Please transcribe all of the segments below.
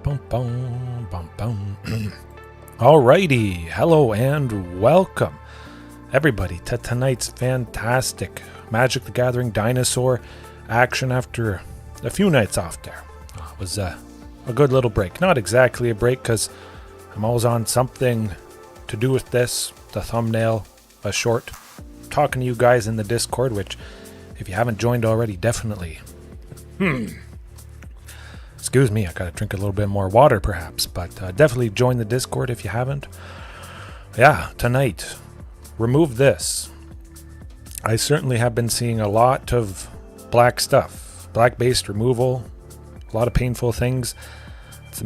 Bum, bum, bum, bum. Alrighty, hello and welcome everybody to tonight's fantastic Magic the Gathering Dinosaur action after a few nights off there. It was a good little break. Not exactly a break because I'm always on something to do with this, the thumbnail, a short, talking to you guys in the Discord, which if you haven't joined already, definitely. Excuse me, I gotta drink a little bit more water perhaps, but definitely join the Discord if you haven't. Yeah, tonight, remove this. I certainly have been seeing a lot of black stuff, black-based removal, a lot of painful things. It's the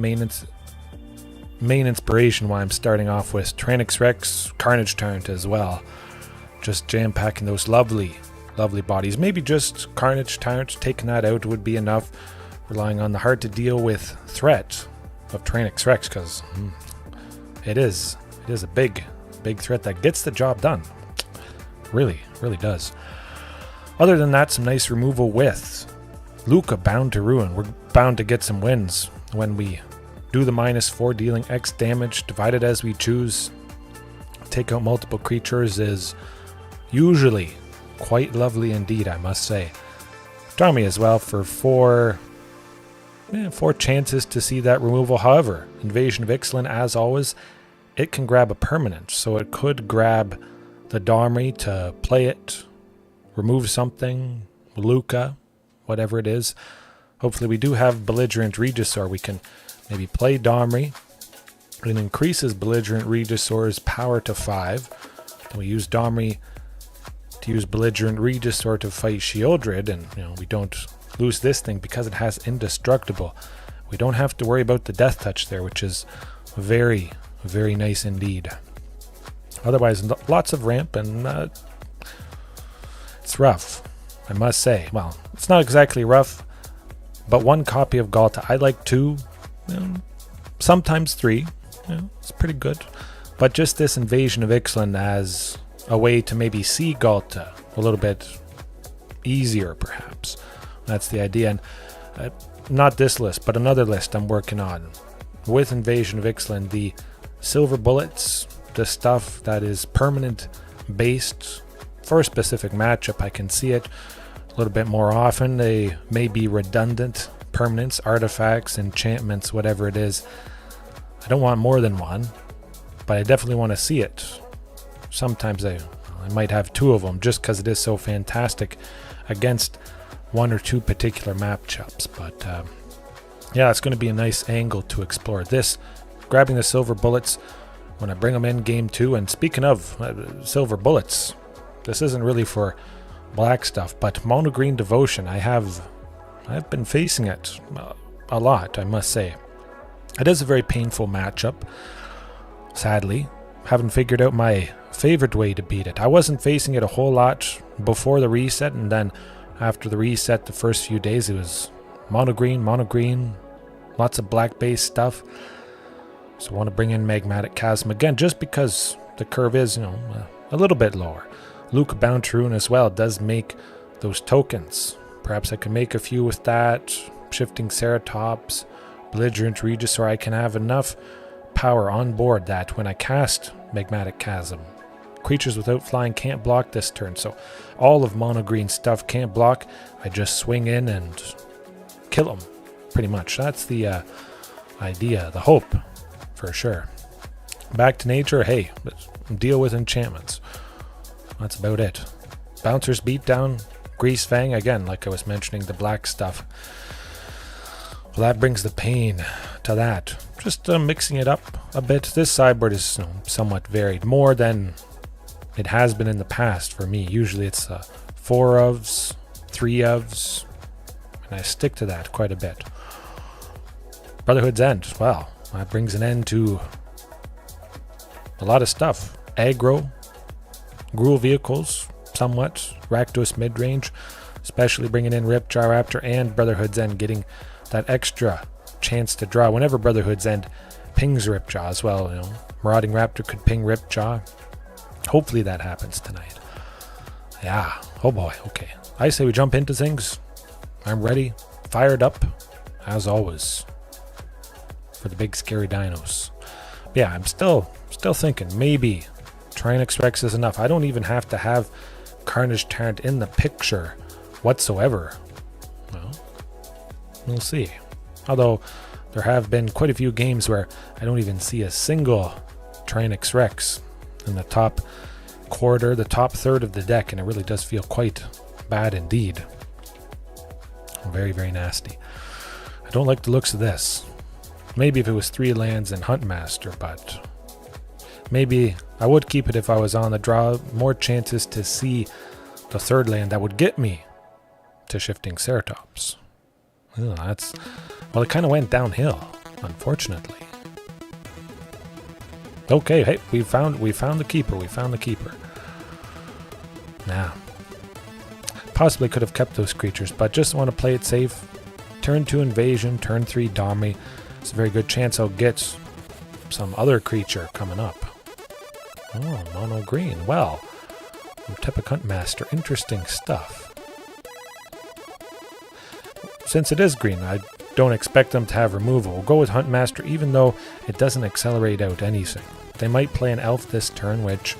main inspiration why I'm starting off with Tyrranax Rex, Carnage Tyrant as well. Just jam-packing those lovely, lovely bodies. Maybe just Carnage Tyrant, taking that out would be enough. Relying on the hard to deal with threat of Tyrranax Rex, because it is a big threat that gets the job done. Really does. Other than that, some nice removal with Luca Bound to Ruin. We're bound to get some wins when we do the -4, dealing X damage, divided as we choose. Take out multiple creatures is usually quite lovely indeed, I must say. Domri as well for four chances to see that removal. However, Invasion of Ixalan, as always, it can grab a permanent. So it could grab the Domri to play it, remove something, Luca, whatever it is. Hopefully we do have Belligerent Regisaur. We can maybe play Domri. It increases Belligerent Regisaur's power to 5. Then we use Domri to use Belligerent Regisaur to fight Shieldred, and we don't lose this thing because it has Indestructible. We don't have to worry about the Death Touch there, which is very, very nice indeed. Otherwise, lots of ramp, and it's rough, I must say. Well, it's not exactly rough, but one copy of Ghalta. I like 2, sometimes 3. It's pretty good. But just this Invasion of Ixalan as a way to maybe see Ghalta a little bit easier, perhaps. That's the idea. And not this list, but another list I'm working on with Invasion of Ixalan. The silver bullets, the stuff that is permanent based for a specific matchup. I can see it a little bit more often. They may be redundant permanents, artifacts, enchantments, whatever it is. I don't want more than one, but I definitely want to see it. Sometimes I might have 2 of them just because it is so fantastic against 1 or 2 particular matchups. But yeah, it's going to be a nice angle to explore. This, grabbing the silver bullets when I bring them in game 2. And speaking of silver bullets, this isn't really for black stuff, but Mono Green Devotion, I've been facing it a lot, I must say. It is a very painful matchup, sadly. Haven't figured out my favorite way to beat it. I wasn't facing it a whole lot before the reset, and then after the reset, the first few days, it was mono green, lots of black-based stuff. So I want to bring in Magmatic Chasm again, just because the curve is, a little bit lower. Luca Bound to Ruin as well does make those tokens. Perhaps I can make a few with that. Shifting Ceratops, Belligerent Regisaur. I can have enough power on board that when I cast Magmatic Chasm, creatures without flying can't block this turn, so all of mono green stuff can't block. I just swing in and kill them, pretty much. That's the idea, the hope, for sure. Back to nature, hey, deal with enchantments. That's about it. Bouncer's Beatdown, Greasefang, again, like I was mentioning, the black stuff. Well, that brings the pain to that. Just mixing it up a bit. This sideboard is somewhat varied, more than it has been in the past for me. Usually it's 4 ofs, 3 ofs, and I stick to that quite a bit. Brotherhood's End, well, that brings an end to a lot of stuff. Aggro, Gruul Vehicles, somewhat, Rakdos Midrange, especially bringing in Ripjaw Raptor and Brotherhood's End, getting that extra chance to draw whenever Brotherhood's End pings Ripjaw as well. Marauding Raptor could ping Ripjaw. Hopefully that happens tonight. Yeah, oh boy, okay. I say we jump into things. I'm ready, fired up, as always. for the big scary dinos. Yeah, I'm still thinking maybe Tyrranax Rex is enough. I don't even have to have Carnage Tyrant in the picture whatsoever. Well, we'll see. Although there have been quite a few games where I don't even see a single Tyrranax Rex in the top quarter, the top third of the deck, and it really does feel quite bad indeed. Very, very nasty. I don't like the looks of this. Maybe if it was 3 lands and Huntmaster, but maybe I would keep it if I was on the draw. More chances to see the 3rd land that would get me to Shifting Ceratops. Oh, well, it kind of went downhill, unfortunately. Okay, hey, we found the keeper. We found the keeper. Now, possibly could have kept those creatures, but just want to play it safe. Turn 2 Invasion, turn 3 Domri. It's a very good chance I'll get some other creature coming up. Oh, mono green. Well, Otepec Huntmaster. Interesting stuff. Since it is green, I don't expect them to have removal. We'll go with Huntmaster, even though it doesn't accelerate out anything. They might play an elf this turn, which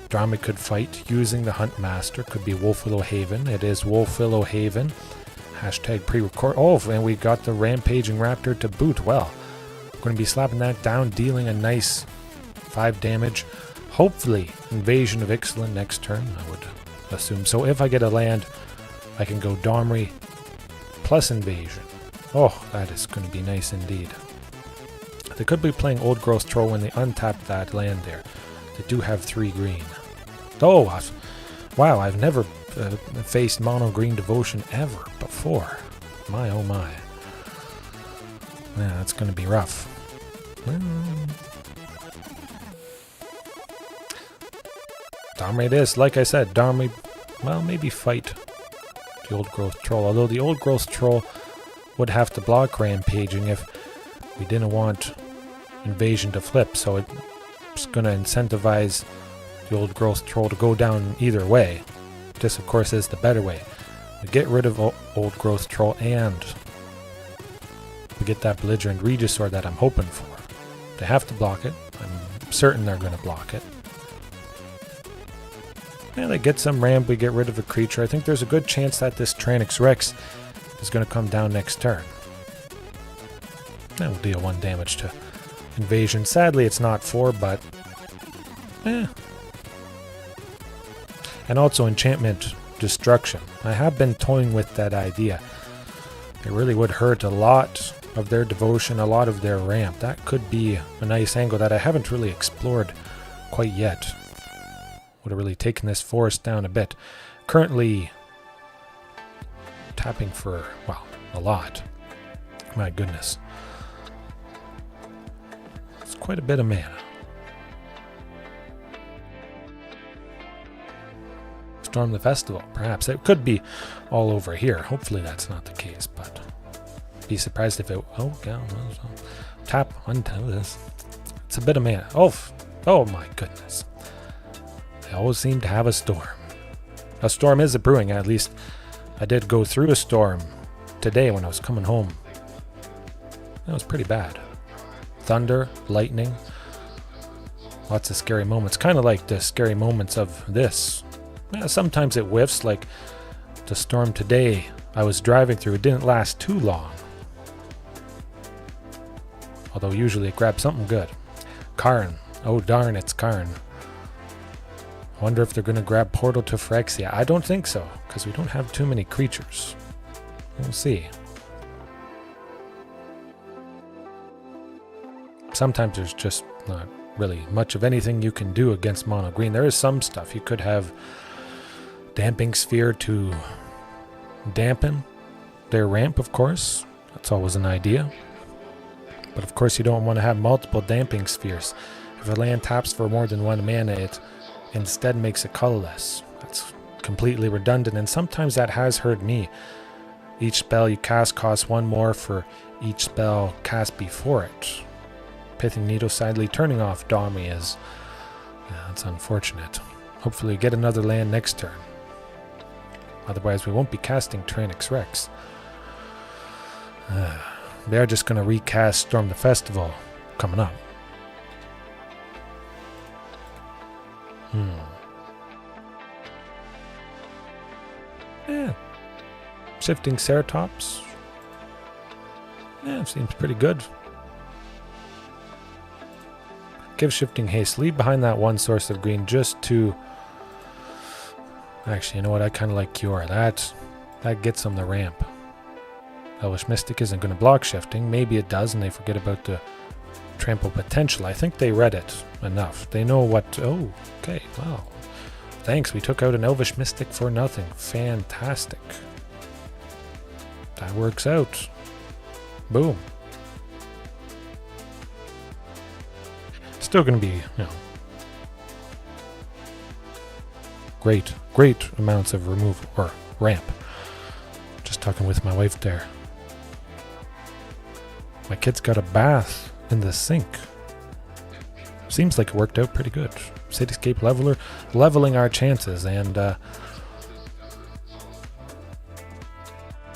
Domri could fight using the Huntmaster. Could be Wolfwillow Haven. It is Wolfwillow Haven. Hashtag pre-record. Oh, and we got the Rampaging Raptor to boot. Well, we're going to be slapping that down, dealing a nice 5 damage. Hopefully, Invasion of Ixalan next turn, I would assume. So if I get a land, I can go Domri plus Invasion. Oh, that is going to be nice indeed. They could be playing Old Growth Troll when they untap that land there. They do have 3 green. Oh, wow, I've never faced mono green devotion ever before. My oh my. Yeah, that's going to be rough. Domri it is. Like I said, Domri, well, maybe fight the Old Growth Troll. Although the Old Growth Troll would have to block Rampaging if we didn't want Invasion to flip. So it's going to incentivize the Old Growth Troll to go down either way. This, of course, is the better way. We get rid of Old Growth Troll and we get that belligerent Regisaur that I'm hoping for. They have to block it. I'm certain they're going to block it. And they get some ramp, we get rid of a creature. I think there's a good chance that this Tyrranax Rex is going to come down next turn. That will deal 1 damage to Invasion. Sadly, it's not 4, but And also Enchantment Destruction. I have been toying with that idea. It really would hurt a lot of their devotion, a lot of their ramp. That could be a nice angle that I haven't really explored quite yet. Would have really taken this forest down a bit. Currently tapping for, well, a lot. My goodness. It's quite a bit of mana. Storm the Festival, perhaps. It could be all over here. Hopefully that's not the case, but be surprised if it... Oh, yeah. Tap, untap this. It's a bit of mana. Oh my goodness. They always seem to have a storm. A storm is a brewing, at least I did go through a storm today when I was coming home. That was pretty bad. Thunder, lightning, lots of scary moments. Kind of like the scary moments of this. Yeah, sometimes it whiffs, like the storm today I was driving through. It didn't last too long. Although usually it grabs something good. Karn. Oh darn, it's Karn. I wonder if they're going to grab Portal to Phyrexia. I don't think so, because we don't have too many creatures. We'll see. Sometimes there's just not really much of anything you can do against mono green. There is some stuff. You could have Damping Sphere to dampen their ramp, of course. That's always an idea. But of course you don't want to have multiple Damping Spheres. If a land taps for more than 1 mana, it instead makes it colorless. That's completely redundant, and sometimes that has hurt me. Each spell you cast costs 1 more for each spell cast before it. Pithing Needle sadly turning off Domri is... yeah, that's unfortunate. Hopefully get another land next turn. Otherwise we won't be casting Tyrranax Rex. they're just going to recast Storm the Festival coming up. Yeah. Shifting Ceratops. Yeah, seems pretty good. Give Shifting Haste. Leave behind that one source of green just to... Actually, you know what? I kind of like Cure. That gets them the ramp. Elvish Mystic isn't going to block Shifting. Maybe it does, and they forget about the trample potential. I think they read it enough. They know what... Oh, okay. Wow. Thanks. We took out an Elvish Mystic for nothing. Fantastic. That works out. Boom. Still going to be, you know, great amounts of removal or ramp. Just talking with my wife there. My kid's got a bath in the sink. Seems like it worked out pretty good. Cityscape Leveler, leveling our chances, and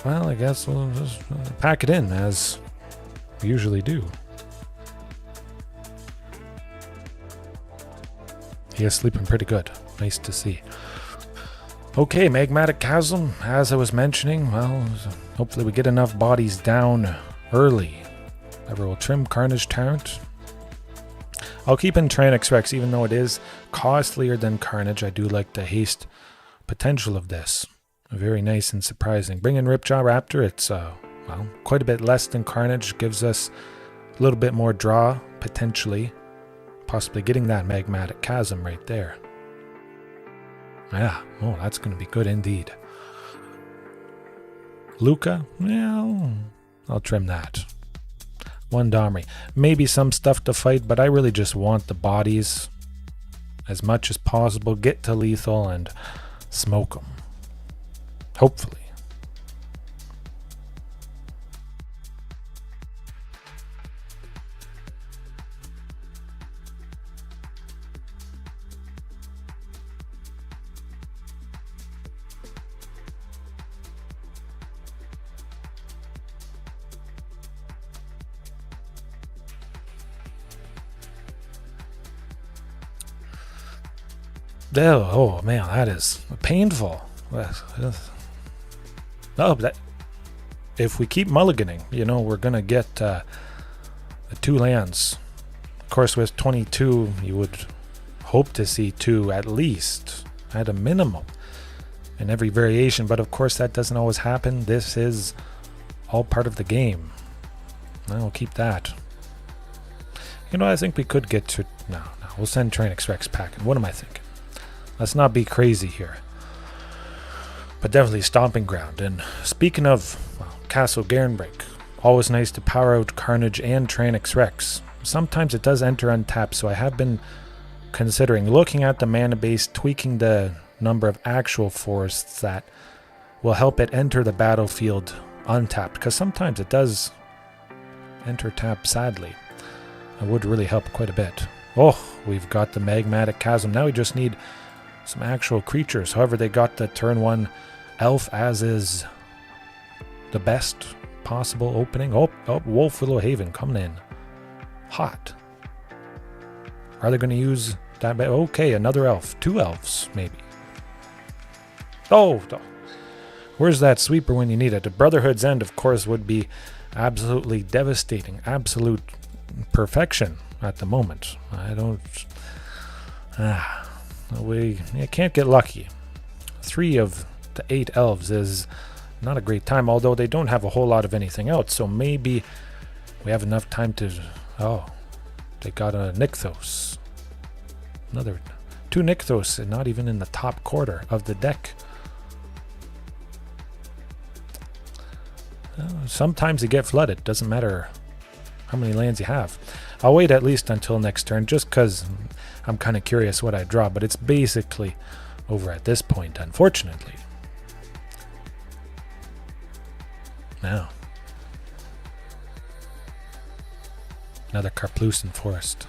well, I guess we'll just pack it in as we usually do. He is sleeping pretty good. Nice to see. Okay, Magmatic Chasm, as I was mentioning, well, hopefully we get enough bodies down early. Ever will trim Carnage Tyrant. I'll keep in Tyrranax Rex, even though it is costlier than Carnage. I do like the haste potential of this. Very nice and surprising. Bring in Ripjaw Raptor. It's, well, quite a bit less than Carnage. Gives us a little bit more draw, potentially. Possibly getting that Magmatic Chasm right there. Yeah, oh, that's going to be good indeed. Luca, yeah, I'll trim that. One Domri. Maybe some stuff to fight, but I really just want the bodies as much as possible. Get to lethal and smoke them. Hopefully. Oh man, that is painful. No, that if we keep mulliganing, you know, we're gonna get the 2 lands. Of course, with 22, you would hope to see 2 at least, at a minimum, in every variation. But of course, that doesn't always happen. This is all part of the game. I'll keep that. You know, I think we could get to... No, we'll send Tyrranax Rex packing. What am I thinking? Let's not be crazy here. But definitely Stomping Ground. And speaking of Castle Garenbreak, always nice to power out Carnage and Tyrranax Rex. Sometimes it does enter untapped, so I have been considering looking at the mana base, tweaking the number of actual forests that will help it enter the battlefield untapped, because sometimes it does enter tapped, sadly. It would really help quite a bit. Oh, we've got the Magmatic Chasm. Now we just need some actual creatures. However, they got the turn 1 elf, as is the best possible opening. Oh, Wolf Willow Haven coming in hot. Are they going to use that? Okay, another elf. 2 elves, maybe. Oh, where's that sweeper when you need it? The Brotherhood's End, of course, would be absolutely devastating. Absolute perfection at the moment. I don't... You can't get lucky. 3 of the 8 elves is not a great time, although they don't have a whole lot of anything else, so maybe we have enough time to... Oh, they got a Nykthos. Another 2 Nykthos, and not even in the top quarter of the deck. Sometimes you get flooded. Doesn't matter how many lands you have. I'll wait at least until next turn, just because I'm kind of curious what I draw, but it's basically over at this point, unfortunately. Now, another Karplusan Forest.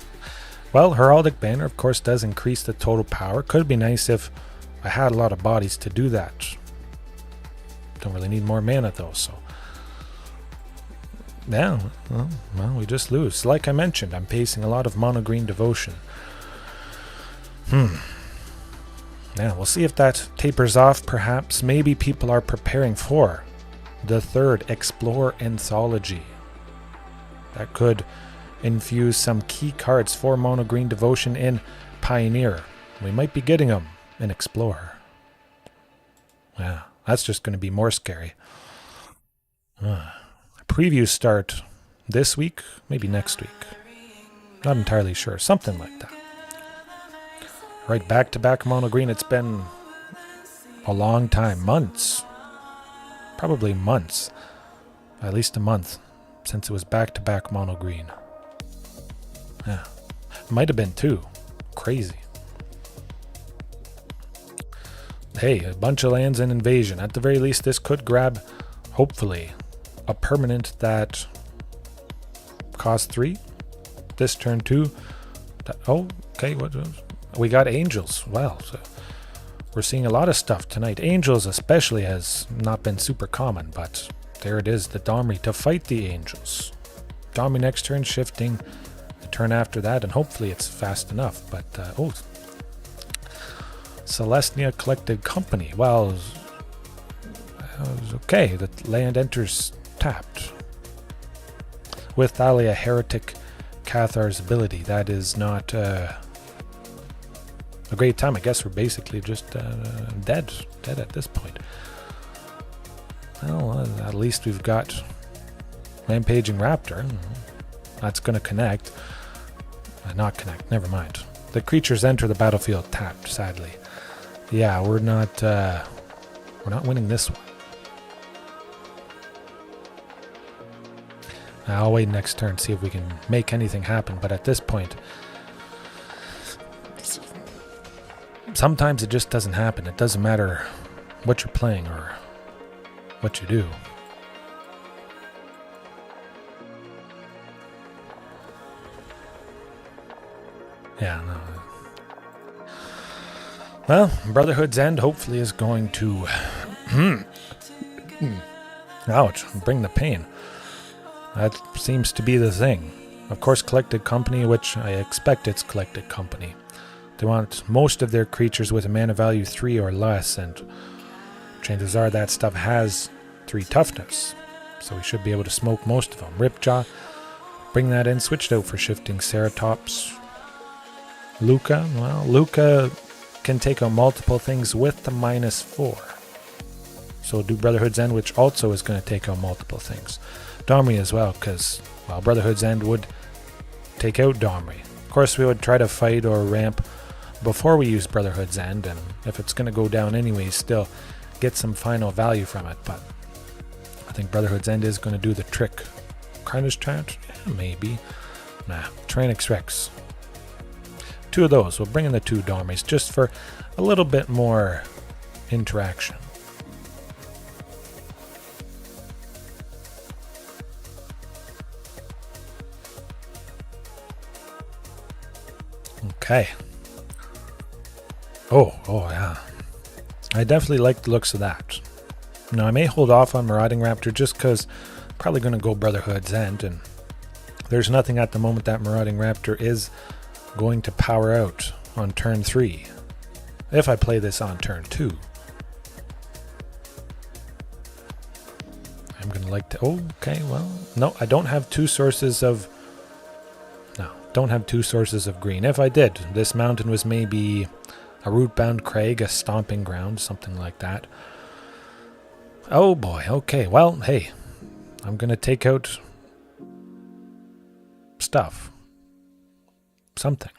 Well, Heraldic Banner, of course, does increase the total power. Could be nice if I had a lot of bodies to do that. Don't really need more mana, though, so... Yeah, well, we just lose. Like I mentioned, I'm facing a lot of mono green devotion. Yeah, we'll see if that tapers off, perhaps. Maybe people are preparing for the third Explore Anthology. That could infuse some key cards for mono green devotion in Pioneer. We might be getting them in Explorer. Yeah, that's just going to be more scary. Previews start this week, maybe next week. Not entirely sure. Something like that. Right, back-to-back mono green. It's been a long time. Months. Probably months. At least a month since it was back-to-back mono green. Yeah. Might have been two. Crazy. Hey, a bunch of lands in Invasion. At the very least, this could grab, hopefully, a permanent that costs 3. This turn 2. Oh, okay. What? We got Angels. Wow. So we're seeing a lot of stuff tonight. Angels especially has not been super common, but there it is. The Domri to fight the Angels. Domri next turn, shifting the turn after that, and hopefully it's fast enough. But, Selesnya Collected Company. Well, it was okay. The land enters tapped. With Thalia Heretic Cathar's ability. That is not a great time. I guess we're basically just dead at this point. Well, at least we've got Rampaging Raptor. That's going to connect. Not connect, never mind. The creatures enter the battlefield tapped, sadly. Yeah, we're not winning this one. I'll wait next turn, see if we can make anything happen, but at this point, sometimes it just doesn't happen. It doesn't matter what you're playing or what you do. Yeah, no. Well, Brotherhood's End hopefully is going to ouch, bring the pain. That seems to be the thing. Of course, Collected Company, which I expect it's Collected Company. They want most of their creatures with a mana value 3 or less, and chances are that stuff has 3 toughness. So we should be able to smoke most of them. Ripjaw, bring that in, switched out for Shifting Ceratops. Luca, well, Luca can take on multiple things with the -4. So do Brotherhood's End, which also is going to take on multiple things. Domri as well, because, well, Brotherhood's End would take out Domri. Of course, we would try to fight or ramp before we use Brotherhood's End, and if it's going to go down anyways, still get some final value from it, but I think Brotherhood's End is going to do the trick. Carnage Tyrant? Yeah, maybe. Nah, Tyrranax Rex. 2 of those. We'll bring in the 2 Domris just for a little bit more interaction. Okay. Oh yeah. I definitely like the looks of that. Now I may hold off on Marauding Raptor just because I'm probably going to go Brotherhood's End, and there's nothing at the moment that Marauding Raptor is going to power out on turn 3. If I play this on turn 2. I'm going to like to... Oh, okay, well... No, I don't have 2 sources of... No, don't have 2 sources of green. If I did, this mountain was maybe a root-bound crag, a stomping ground, something like that. Oh boy, okay, well, hey. I'm going to take out... stuff. Something.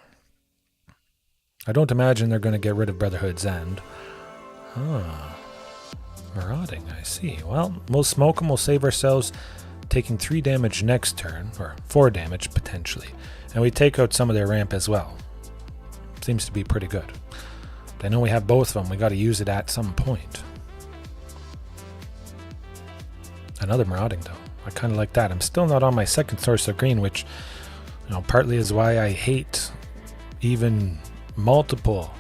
I don't imagine they're going to get rid of Brotherhood's End. Marauding, I see. Well, we'll smoke them. We'll save ourselves taking 3 damage next turn, or 4 damage potentially. And we take out some of their ramp as well. Seems to be pretty good. But I know we have both of them. We got to use it at some point. Another Marauding, though. I kind of like that. I'm still not on my second source of green, which... partly is why I hate even multiple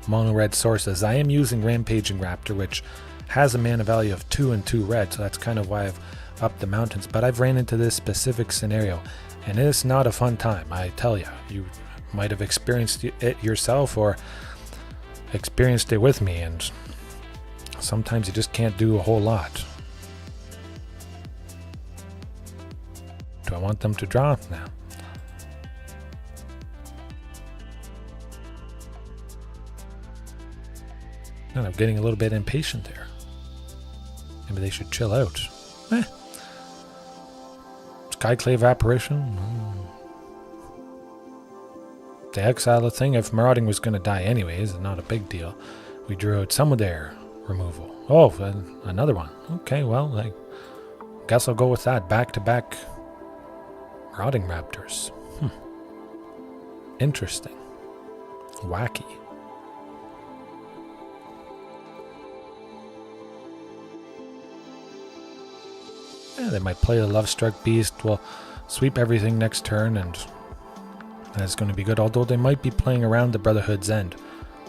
mono red sources. I am using Rampaging Raptor, which has a mana value of 2 and 2 red, so that's kind of why I've up the mountains, but I've ran into this specific scenario, and it's not a fun time, I tell you. You might have experienced it yourself or experienced it with me, and sometimes you just can't do a whole lot. Do I want them to draw? No. And I'm getting a little bit impatient there. Maybe they should chill out. Skyclave Apparition. The exile thing, if Marauding was going to die anyways, not a big deal. We drew out some of their removal. Oh, another one. Okay, well, I guess I'll go with that. Back-to-back Marauding Raptors. Interesting. Wacky. Yeah, they might play the Love-Struck Beast. We'll sweep everything next turn, and that's going to be good. Although they might be playing around the Brotherhood's End.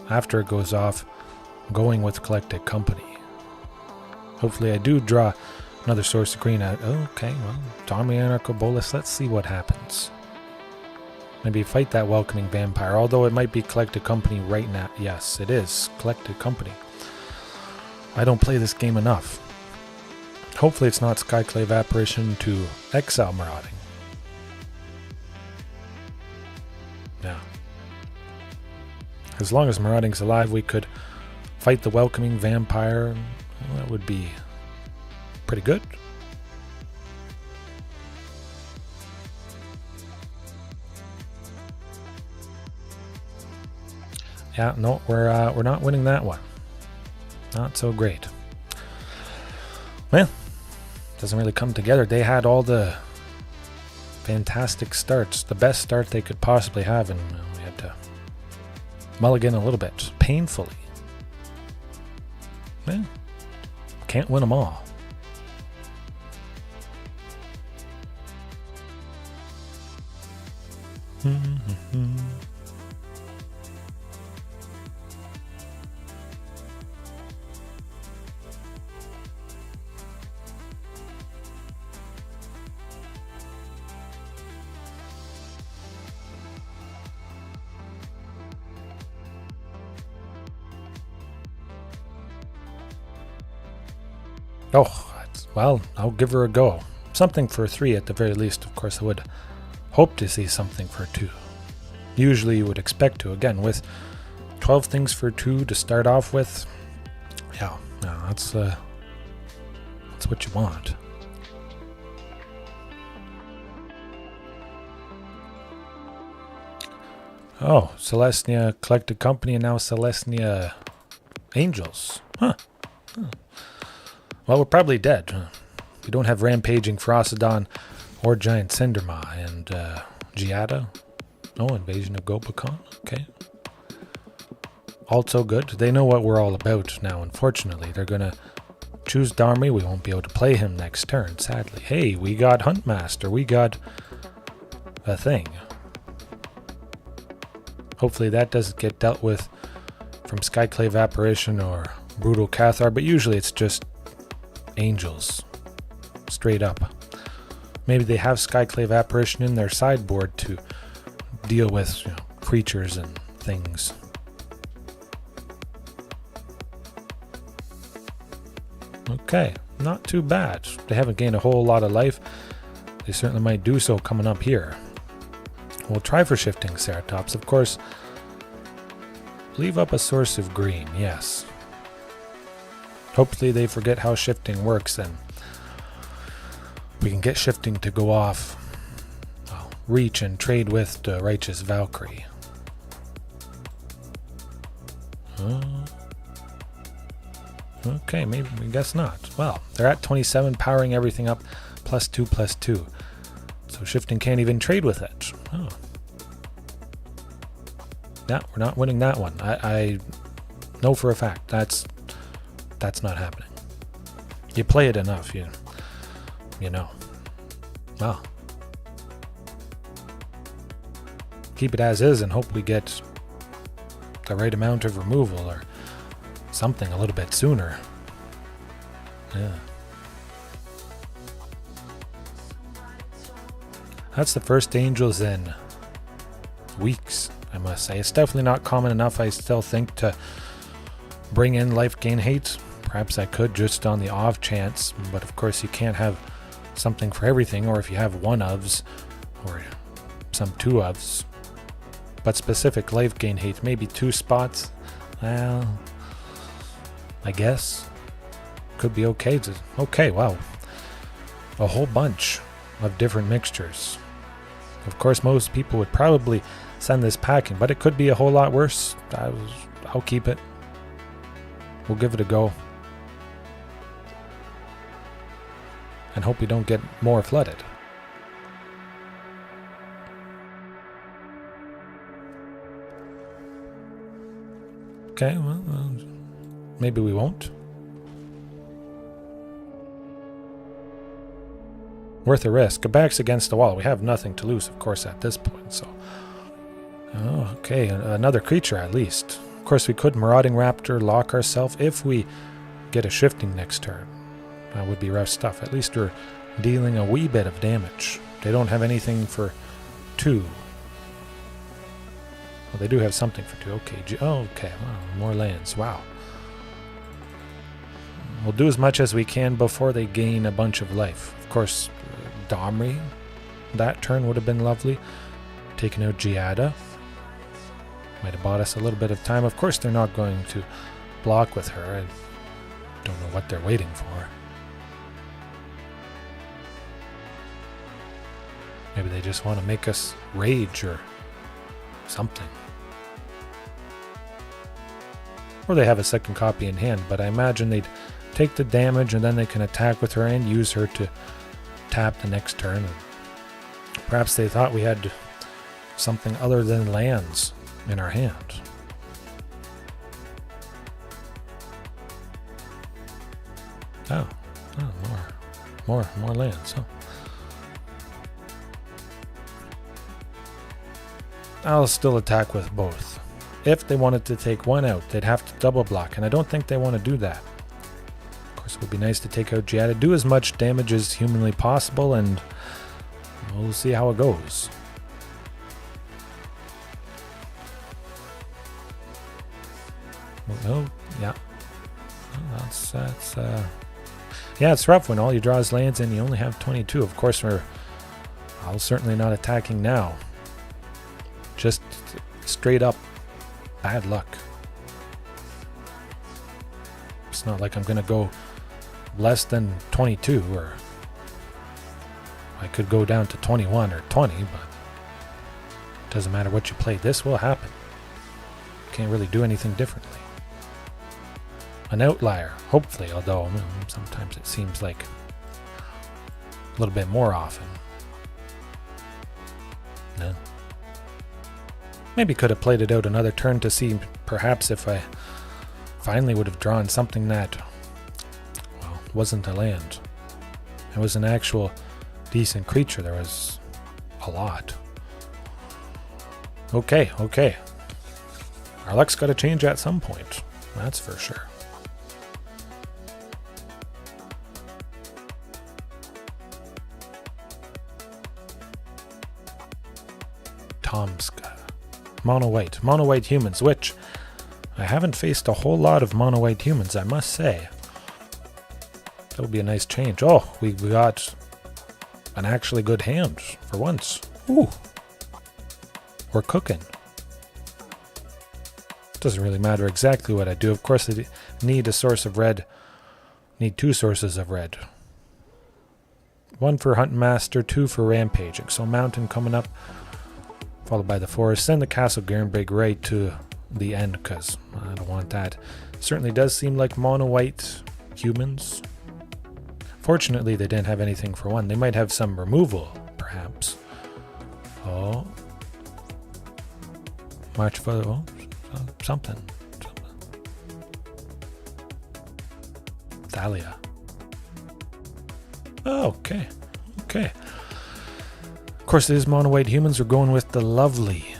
After it goes off, going with Collected Company. Hopefully I do draw another source of green out. Okay, well, Domri, Anarch, Bolas. Let's see what happens. Maybe fight that Welcoming Vampire, although it might be Collected Company right now. Yes, it is Collected Company. I don't play this game enough. Hopefully it's not Skyclave Apparition to exile Marauding. Yeah. As long as Marauding's alive, we could fight the Welcoming Vampire. Well, that would be pretty good. Yeah, no, we're not winning that one. Not so great. Well, doesn't really come together. They had all the fantastic starts, the best start they could possibly have, and we had to mulligan a little bit, painfully. Well, can't win them all. Oh, well, I'll give her a go. Something for 3 at the very least. Of course, I would hope to see something for 2. Usually you would expect to. Again, with 12 things for 2 to start off with, yeah, no, that's what you want. Oh, Selesnya Collected Company and now Selesnya Angels. Huh. Well, we're probably dead. We don't have Rampaging Frostodon or Giant Cindermaw and Giada. Oh, Invasion of Ixalan. Okay. Also good. They know what we're all about now, unfortunately. They're going to choose Domri. We won't be able to play him next turn, sadly. Hey, we got Huntmaster. We got a thing. Hopefully that doesn't get dealt with from Skyclave Apparition or Brutal Cathar, but usually it's just Angels. Straight up. Maybe they have Skyclave Apparition in their sideboard to deal with, you know, creatures and things. Okay, not too bad. They haven't gained a whole lot of life. They certainly might do so coming up here. We'll try for Shifting Ceratops. Of course, leave up a source of green, yes. Hopefully they forget how shifting works and we can get shifting to go off, well, reach and trade with the Righteous Valkyrie. Okay, maybe, I guess not. Well, they're at 27, powering everything up, +2/+2. So shifting can't even trade with it. Oh. Yeah, we're not winning that one. I know for a fact that's not happening. You play it enough, you know. Well, keep it as is and hope we get the right amount of removal or something a little bit sooner. Yeah. That's the first Angels in weeks, I must say. It's definitely not common enough, I still think, to bring in Life Gain Hate. Perhaps I could just on the off chance, but of course you can't have something for everything, or if you have one ofs or some two ofs. But specific Life Gain Hate, maybe 2 spots. Well, I guess could be okay. Okay, wow. A whole bunch of different mixtures. Of course, most people would probably send this packing, but it could be a whole lot worse. I'll keep it. We'll give it a go. And hope we don't get more flooded. Okay, well, maybe we won't. Worth a risk. A back's against the wall. We have nothing to lose, of course, at this point, so... Oh, okay, another creature at least. Of course, we could Marauding Raptor, lock ourselves if we get a Shifting next turn. That would be rough stuff. At least we're dealing a wee bit of damage. They don't have anything for 2. Well, they do have something for 2. Okay, okay, wow, more lands. Wow. We'll do as much as we can before they gain a bunch of life. Of course, Domri, that turn would have been lovely. Taking out Giada. Might have bought us a little bit of time. Of course, they're not going to block with her. I don't know what they're waiting for. Maybe they just want to make us rage or something. Or they have a second copy in hand, but I imagine they'd take the damage and then they can attack with her and use her to tap the next turn. And perhaps they thought we had something other than lands in our hand. Oh, more lands. Huh? I'll still attack with both. If they wanted to take one out, they'd have to double block, and I don't think they want to do that. Of course, it would be nice to take out Giada, do as much damage as humanly possible, and we'll see how it goes. Oh, yeah. That's yeah, it's rough when all you draw is lands and you only have 22. Of course, I'll certainly not attacking now. Just straight up bad luck. It's not like I'm going to go less than 22, or I could go down to 21 or 20, but it doesn't matter what you play. This will happen. Can't really do anything differently. An outlier, hopefully, although sometimes it seems like a little bit more often. No. Maybe could have played it out another turn to see perhaps if I finally would have drawn something that, well, wasn't a land. It was an actual decent creature. There was a lot. Okay. Our luck's got to change at some point. That's for sure. Tomska. Mono white humans, which I haven't faced a whole lot of mono white humans, I must say. That would be a nice change. Oh, we got an actually good hand for once. Ooh, we're cooking. Doesn't really matter exactly what I do. Of course, I need a source of red. Need 2 sources of red. 1 for Huntmaster, 2 for Rampaging. So mountain coming up, followed by the forest. Send the Castle Garenbrig right to the end, because I don't want that. Certainly does seem like mono white humans. Fortunately, they didn't have anything for 1. They might have some removal, perhaps. Oh. March for... Oh. Something. Thalia. Oh, okay. Of course, these mono white humans are going with the lovely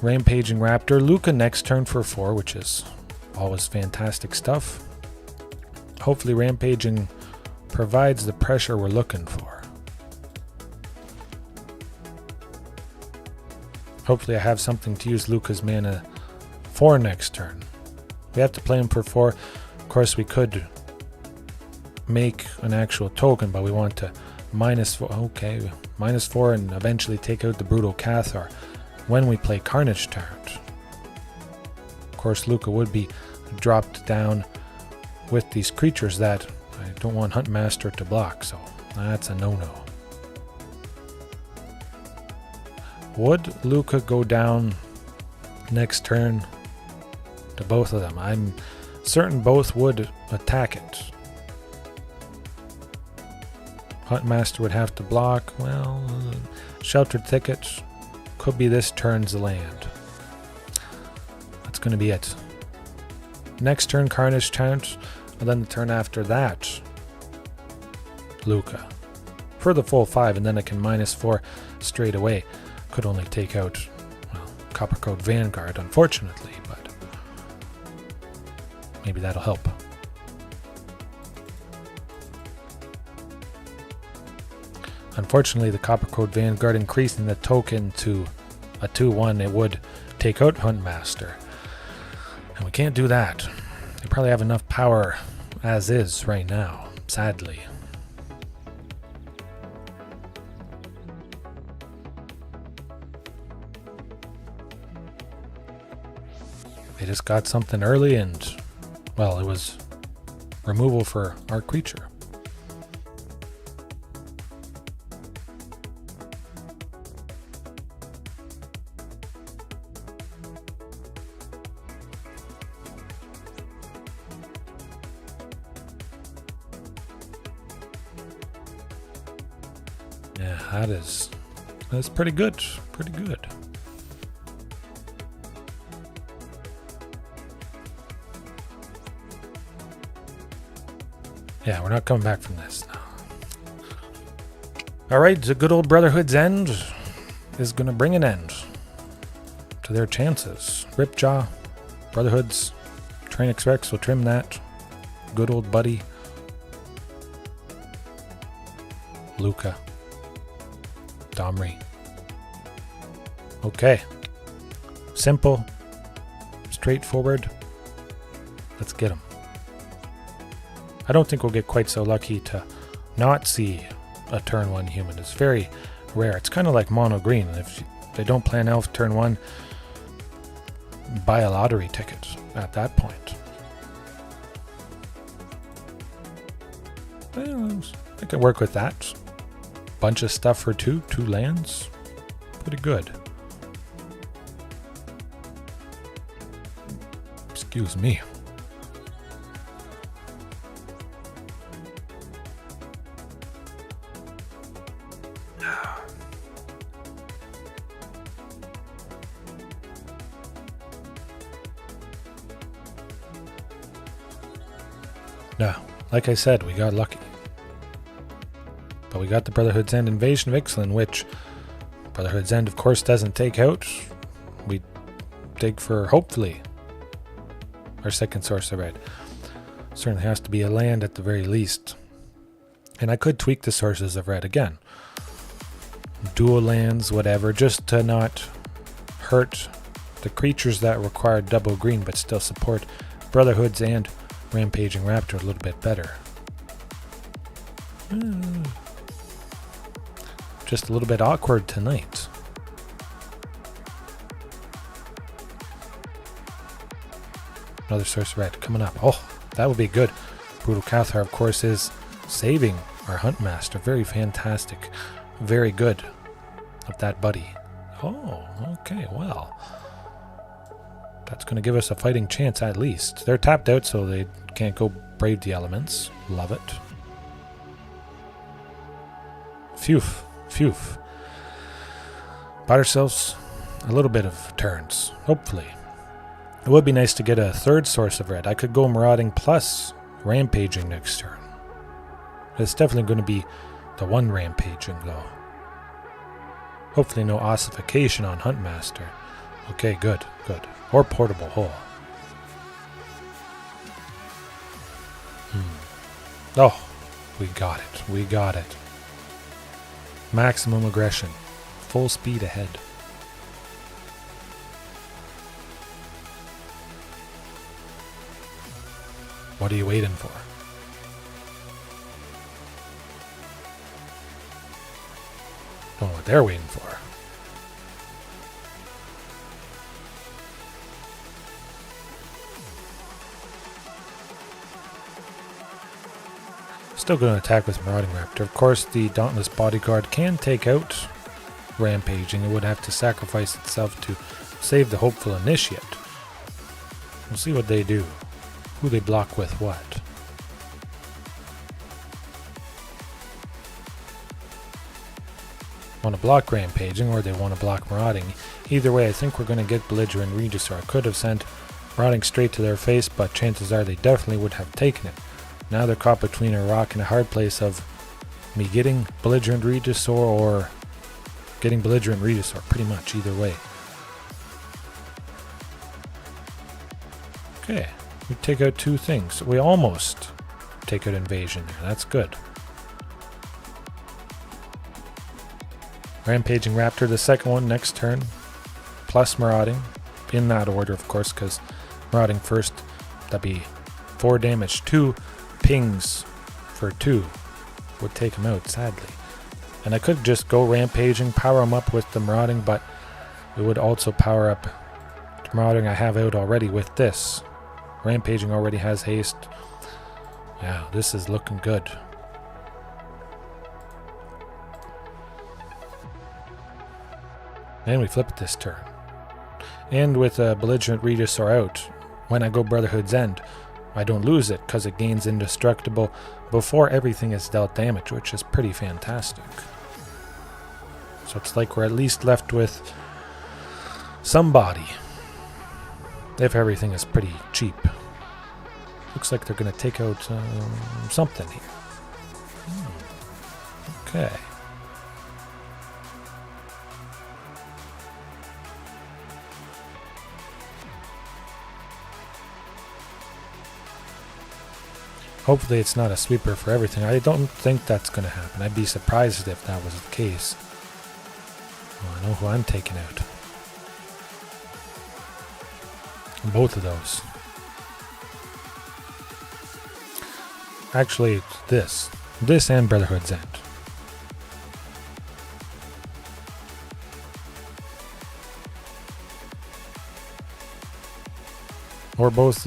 Rampaging Raptor. Luca next turn for 4, which is always fantastic stuff. Hopefully, Rampaging provides the pressure we're looking for. Hopefully I have something to use Luca's mana for next turn. We have to play him for 4. Of course, we could make an actual token, but we want to -4. Okay, -4 and eventually take out the Brutal Cathar when we play Carnage Tyrant. Of course, Luca would be dropped down with these creatures that I don't want Huntmaster to block, so that's a no-no. Would Luca go down next turn to both of them? I'm certain both would attack it. Huntmaster would have to block. Well, Sheltered Thicket could be this turn's land. That's going to be it. Next turn, Carnage Tyrant, and then the turn after that, Luca. For the full 5, and then I can -4 straight away. Could only take out, well, Coppercoat Vanguard, unfortunately, but maybe that'll help. Unfortunately, the Coppercoat Vanguard increasing the token to a 2/1, it would take out Huntmaster. And we can't do that. They probably have enough power as is right now, sadly. They just got something early and, well, it was removal for our creature. Yeah, that's pretty good. Pretty good. Yeah, we're not coming back from this. No. Alright, the good old Brotherhood's End is going to bring an end to their chances. Ripjaw, Brotherhood's, Tyrranax Rex will trim that. Good old buddy. Luca. Domri. Okay. Simple. Straightforward. Let's get them. I don't think we'll get quite so lucky to not see a turn 1 human. It's very rare. It's kind of like mono green. If they don't play an elf turn 1, buy a lottery ticket at that point. Well, I can work with that. Bunch of stuff for 2 lands. Pretty good. Excuse me. Yeah, like I said, we got lucky. But we got the Brotherhood's End Invasion of Ixalan, which Brotherhood's End, of course, doesn't take out. We dig for, hopefully, our second source of red. Certainly has to be a land at the very least. And I could tweak the sources of red again. Dual lands, whatever, just to not hurt the creatures that require double green but still support Brotherhoods and Rampaging Raptor a little bit better. Just a little bit awkward tonight. Another source of red coming up. Oh, that would be good. Brutal Cathar, of course, is saving our Huntmaster. Very fantastic. Very good of that buddy. Oh, okay, well. That's going to give us a fighting chance at least. They're tapped out, so they can't go brave the elements. Love it. Phew. Phew. Bought ourselves a little bit of turns, hopefully. It would be nice to get a third source of red. I could go Marauding plus Rampaging next turn. It's definitely going to be the one Rampaging, though. Hopefully no ossification on Huntmaster. Okay, good, good. Or Portable Hole. Oh, we got it. We got it. Maximum aggression. Full speed ahead. What are you waiting for? Don't know what they're waiting for. Still going to attack with Marauding Raptor. Of course, the Dauntless Bodyguard can take out Rampaging. It would have to sacrifice itself to save the Hopeful Initiate. We'll see what they do. Who they block with what. Want to block Rampaging or they want to block Marauding. Either way, I think we're going to get Belligerent Regisaur. I could have sent Marauding straight to their face, but chances are they definitely would have taken it. Now they're caught between a rock and a hard place of me getting Belligerent Regisaur or getting Belligerent Regisaur, pretty much either way. Okay, we take out two things. We almost take out Invasion there, that's good. Rampaging Raptor, the second one next turn, plus Marauding, in that order of course, because Marauding first, that'd be 4 damage, 2 pings for 2 would take him out, sadly. And I could just go Rampaging, power him up with the Marauding, but it would also power up the Marauding I have out already with this. Rampaging already has haste. Yeah, this is looking good. And we flip it this turn. And with a Belligerent Regisaur out, when I go Brotherhood's End, I don't lose it because it gains indestructible before everything is dealt damage, which is pretty fantastic. So it's like we're at least left with somebody, if everything is pretty cheap. Looks like they're going to take out something here. Okay. Hopefully it's not a sweeper for everything. I don't think that's going to happen. I'd be surprised if that was the case. Oh, I know who I'm taking out. Both of those. Actually, it's this and Brotherhood's End. Or both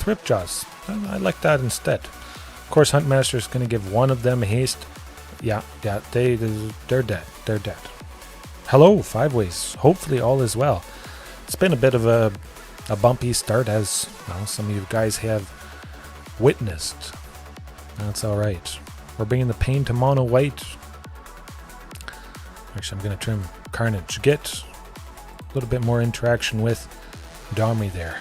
Ripjaws. I like that instead. Of course, Huntmaster is going to give one of them haste. Yeah, they're dead. They're dead. Hello, 5 ways. Hopefully all is well. It's been a bit of a bumpy start, as well, some of you guys have witnessed. That's alright. We're bringing the pain to mono white. Actually, I'm going to trim Carnage. Get a little bit more interaction with Domri there.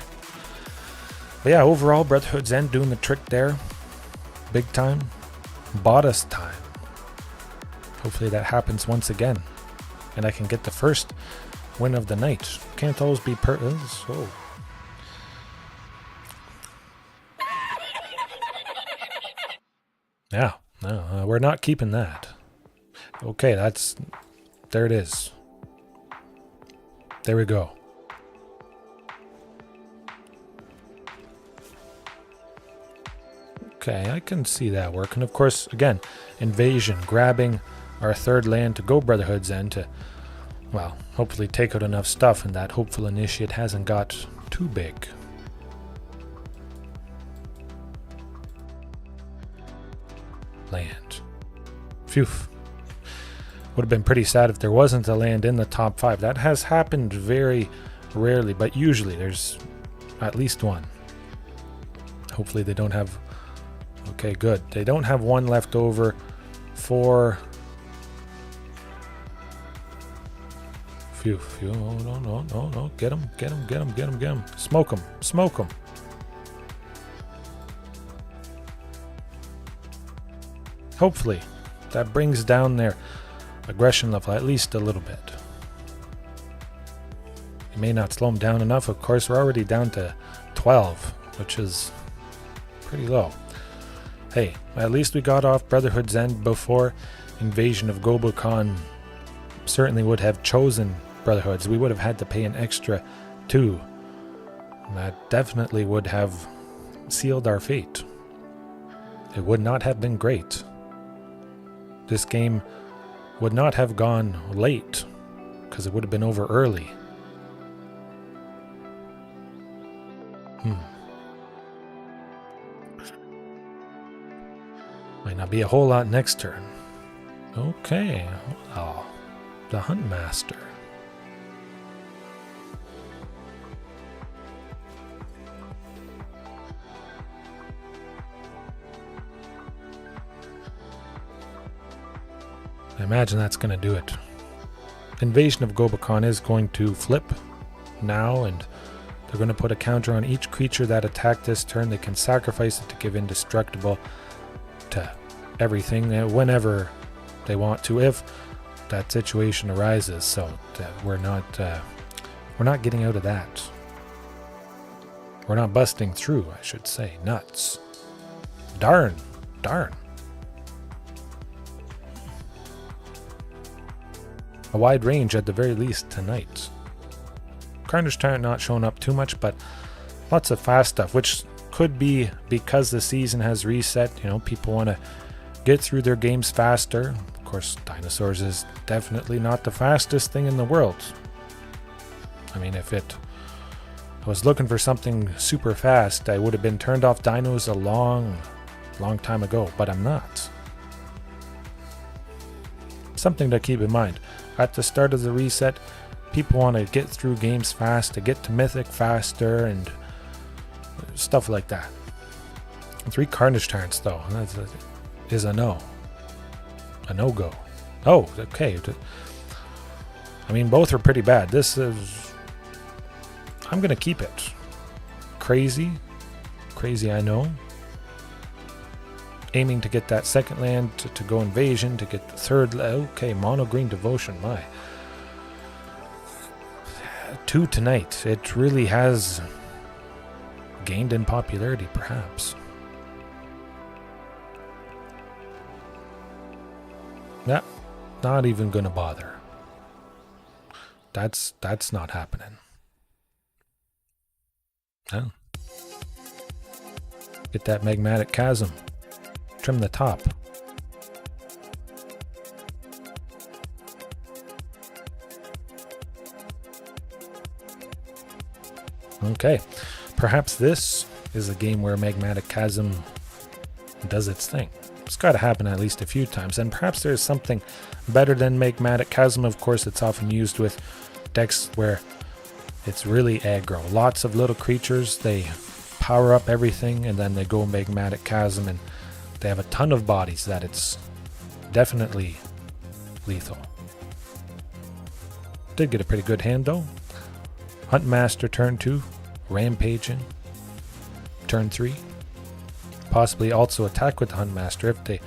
But yeah, overall, Brotherhood's End doing the trick there. Big time. Bolas time. Hopefully that happens once again. And I can get the first win of the night. Can't always be oh. Yeah, no, we're not keeping that. Okay, there it is. There we go. Okay, I can see that working. Of course, again, Invasion, grabbing our third land to go Brotherhood's End to, well, hopefully take out enough stuff, and that Hopeful Initiate hasn't got too big. Land. Phew. Would have been pretty sad if there wasn't a land in the top 5. That has happened very rarely, but usually there's at least one. Hopefully they don't have... Okay, good. They don't have one left over for... Phew. Oh, no. Get him. Smoke him. Hopefully that brings down their aggression level at least a little bit. It may not slow them down enough. Of course, we're already down to 12, which is pretty low. Hey, at least we got off Brotherhood's End before Invasion of Gobokhan certainly would have chosen Brotherhoods. We would have had to pay an extra 2. And that definitely would have sealed our fate. It would not have been great. This game would not have gone late, because it would have been over early. Might not be a whole lot next turn. Okay. Oh, the Huntmaster. I imagine that's going to do it. Invasion of Gobakon is going to flip now, and they're going to put a counter on each creature that attacked this turn. They can sacrifice it to give indestructible to everything whenever they want to, if that situation arises. So we're not getting out of that. We're not busting through, I should say. Nuts. Darn. A wide range at the very least tonight. Carnage Tyrant not showing up too much, but lots of fast stuff, which could be because the season has reset. You know, people want to get through their games faster. Of course, Dinosaurs is definitely not the fastest thing in the world. I mean, if I was looking for something super fast, I would have been turned off Dinos a long time ago, but I'm not. Something to keep in mind. At the start of the reset, people want to get through games fast, to get to Mythic faster, and stuff like that. 3 Carnage Tyrants, though, is a no. A no-go. Oh, okay. I mean, both are pretty bad. This is... I'm going to keep it. Crazy, I know. Aiming to get that second land, to go Invasion, to get the third... Okay, Mono Green Devotion, my... 2 tonight. It really has gained in popularity, perhaps. Nah, not even gonna bother. That's not happening. Oh. Get that Magmatic Chasm. Trim the top. Okay, perhaps this is a game where Magmatic Chasm does its thing. It's got to happen at least a few times, and perhaps there's something better than Magmatic Chasm. Of course, it's often used with decks where it's really aggro. Lots of little creatures, they power up everything, and then they go Magmatic Chasm, and they have a ton of bodies that it's definitely lethal. Did get a pretty good hand, though. Huntmaster turn 2, Rampaging turn 3. Possibly also attack with the Huntmaster if they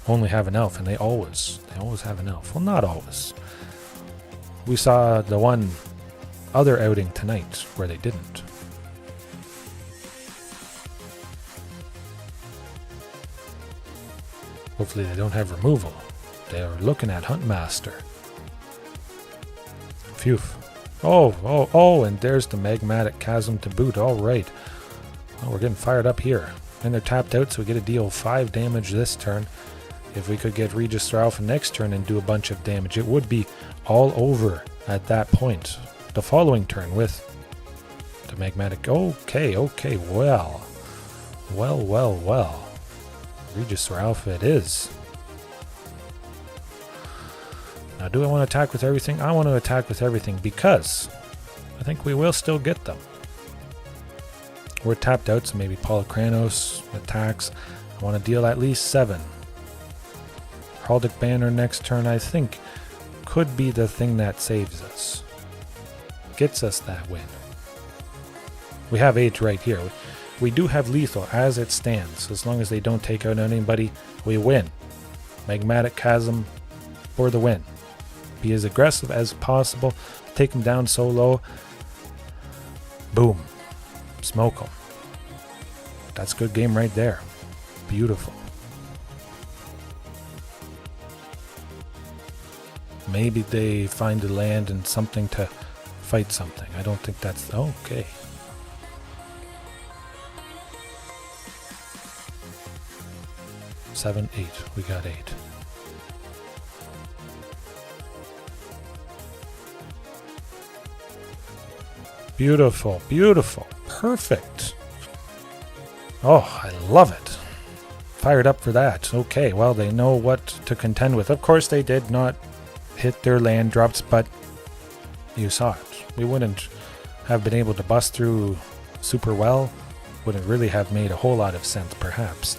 only have an elf, and they always have an elf. Well, not always. We saw the one other outing tonight where they didn't. Hopefully they don't have removal. They are looking at Huntmaster. Phew. Oh, and there's the Magmatic Chasm to boot. All right. Well, we're getting fired up here. And they're tapped out, so we get to deal 5 damage this turn. If we could get Regisaur Alpha next turn and do a bunch of damage, it would be all over at that point. The following turn with the Magmatic... Okay, well. Regisaur Alpha it is. Now, do I want to attack with everything? I want to attack with everything because I think we will still get them. We're tapped out, so maybe Polychronos attacks. I want to deal at least 7. Heraldic Banner next turn, I think, could be the thing that saves us. Gets us that win. We have 8 right here. We do have lethal as it stands. As long as they don't take out anybody, we win. Magmatic Chasm for the win. Be as aggressive as possible. Take them down so low. Boom. Smoke them. That's a good game right there. Beautiful. Maybe they find a land and something to fight something. I don't think that's... Okay. 7, 8. We got 8. Beautiful, beautiful, perfect. Oh, I love it. Fired up for that. Okay, well, they know what to contend with. Of course, they did not hit their land drops, but you saw it. We wouldn't have been able to bust through super well. Wouldn't really have made a whole lot of sense, perhaps.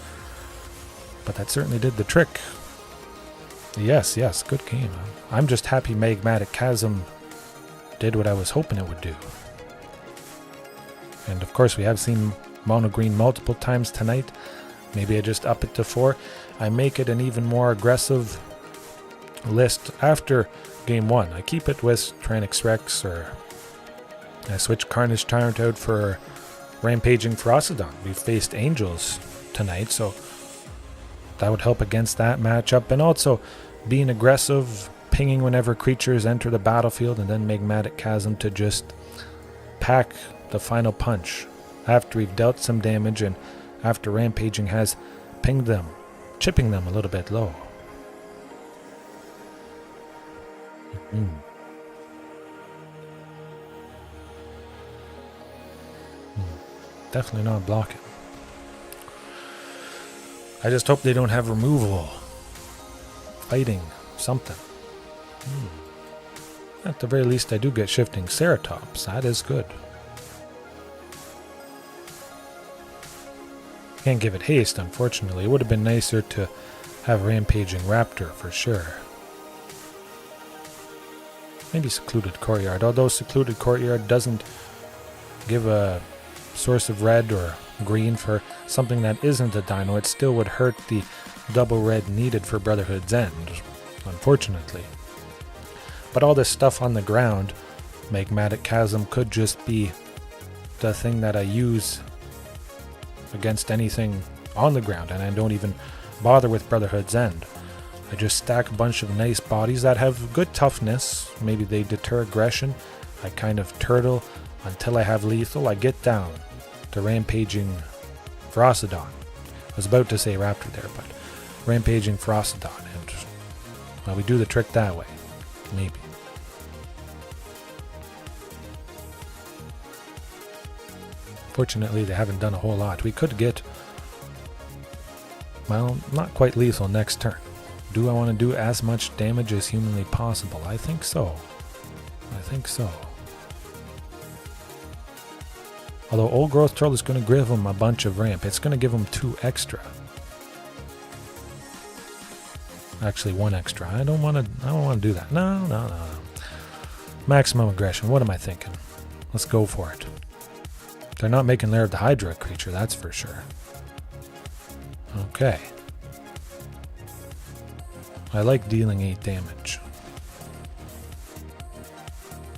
But that certainly did the trick. Yes, yes, good game. I'm just happy Magmatic Chasm did what I was hoping it would do. And of course, we have seen mono green multiple times tonight. Maybe I just up it to 4. I make it an even more aggressive list after game 1. I keep it with Tyrranax Rex, or I switch Carnage Tyrant out for Rampaging Ferocidon. We faced Angels tonight, so that would help against that matchup. And also being aggressive, pinging whenever creatures enter the battlefield, and then Magmatic Chasm to just pack the final punch after we've dealt some damage and after Rampaging has pinged them, chipping them a little bit low. Definitely not blocking. I just hope they don't have removal. Fighting. Something. At the very least, I do get Shifting Ceratops. That is good. Can't give it haste, unfortunately. It would have been nicer to have Rampaging Raptor for sure. Maybe Secluded Courtyard, although Secluded Courtyard doesn't give a source of red or green for something that isn't a dino. It still would hurt the double red needed for Brotherhood's End, unfortunately. But all this stuff on the ground, Magmatic Chasm could just be the thing that I use against anything on the ground, and I don't even bother with Brotherhood's End. I just stack a bunch of nice bodies that have good toughness. Maybe they deter aggression. I kind of turtle until I have lethal. I get down to Rampaging Ferocidon. I was about to say Raptor there, but Rampaging Ferocidon, and well, we do the trick that way. Maybe. Fortunately, they haven't done a whole lot. We could get, well, not quite lethal next turn. Do I want to do as much damage as humanly possible? I think so. I think so. Although Old Growth Troll is going to give him a bunch of ramp. It's going to give him 2 extra. Actually, 1 extra. I don't want to do that. No. Maximum aggression. What am I thinking? Let's go for it. They're not making Lair of the Hydra a creature, that's for sure. Okay. I like dealing 8 damage.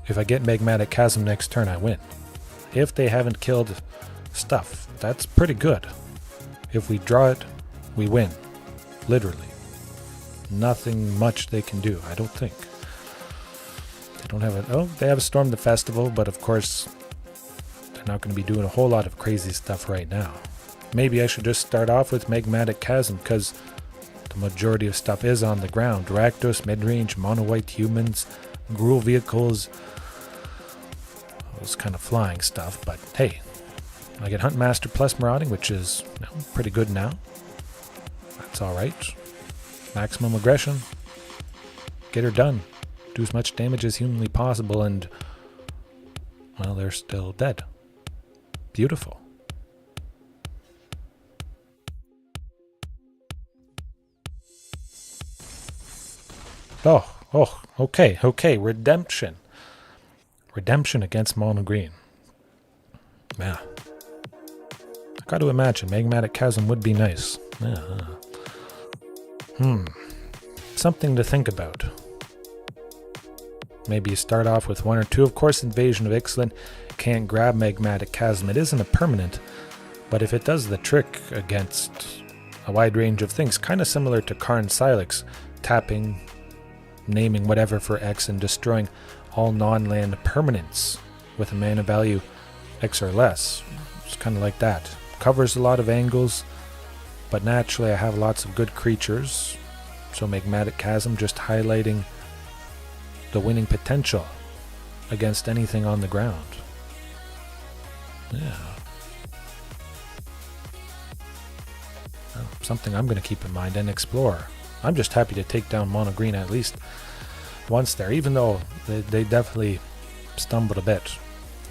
If I get Magmatic Chasm next turn, I win. If they haven't killed stuff, that's pretty good. If we draw it, we win. Literally. Nothing much they can do, I don't think. They don't have a... Oh, they have Storm the Festival, but of course... not going to be doing a whole lot of crazy stuff right now. Maybe I should just start off with Magmatic Chasm, because the majority of stuff is on the ground. Rakdos, midrange, mono white humans, Gruul Vehicles, those kind of flying stuff, but hey, I get Huntmaster plus Marauding, which is pretty good now. That's alright. Maximum aggression. Get her done. Do as much damage as humanly possible, and well, they're still dead. Beautiful. Oh, okay. Redemption. Redemption against mono green. Yeah. I got to imagine Magmatic Chasm would be nice. Yeah. Something to think about. Maybe you start off with 1 or 2. Of course, Invasion of Ixalan can't grab Magmatic Chasm. It isn't a permanent, but if it does the trick against a wide range of things, kind of similar to Karn Silex, tapping, naming whatever for X, and destroying all non-land permanents with a mana value X or less. It's kind of like that. Covers a lot of angles, But naturally I have lots of good creatures, so Magmatic Chasm just highlighting the winning potential against anything on the ground. Yeah. Well, something I'm going to keep in mind and explore. I'm just happy to take down mono green at least once there, even though they definitely stumbled a bit.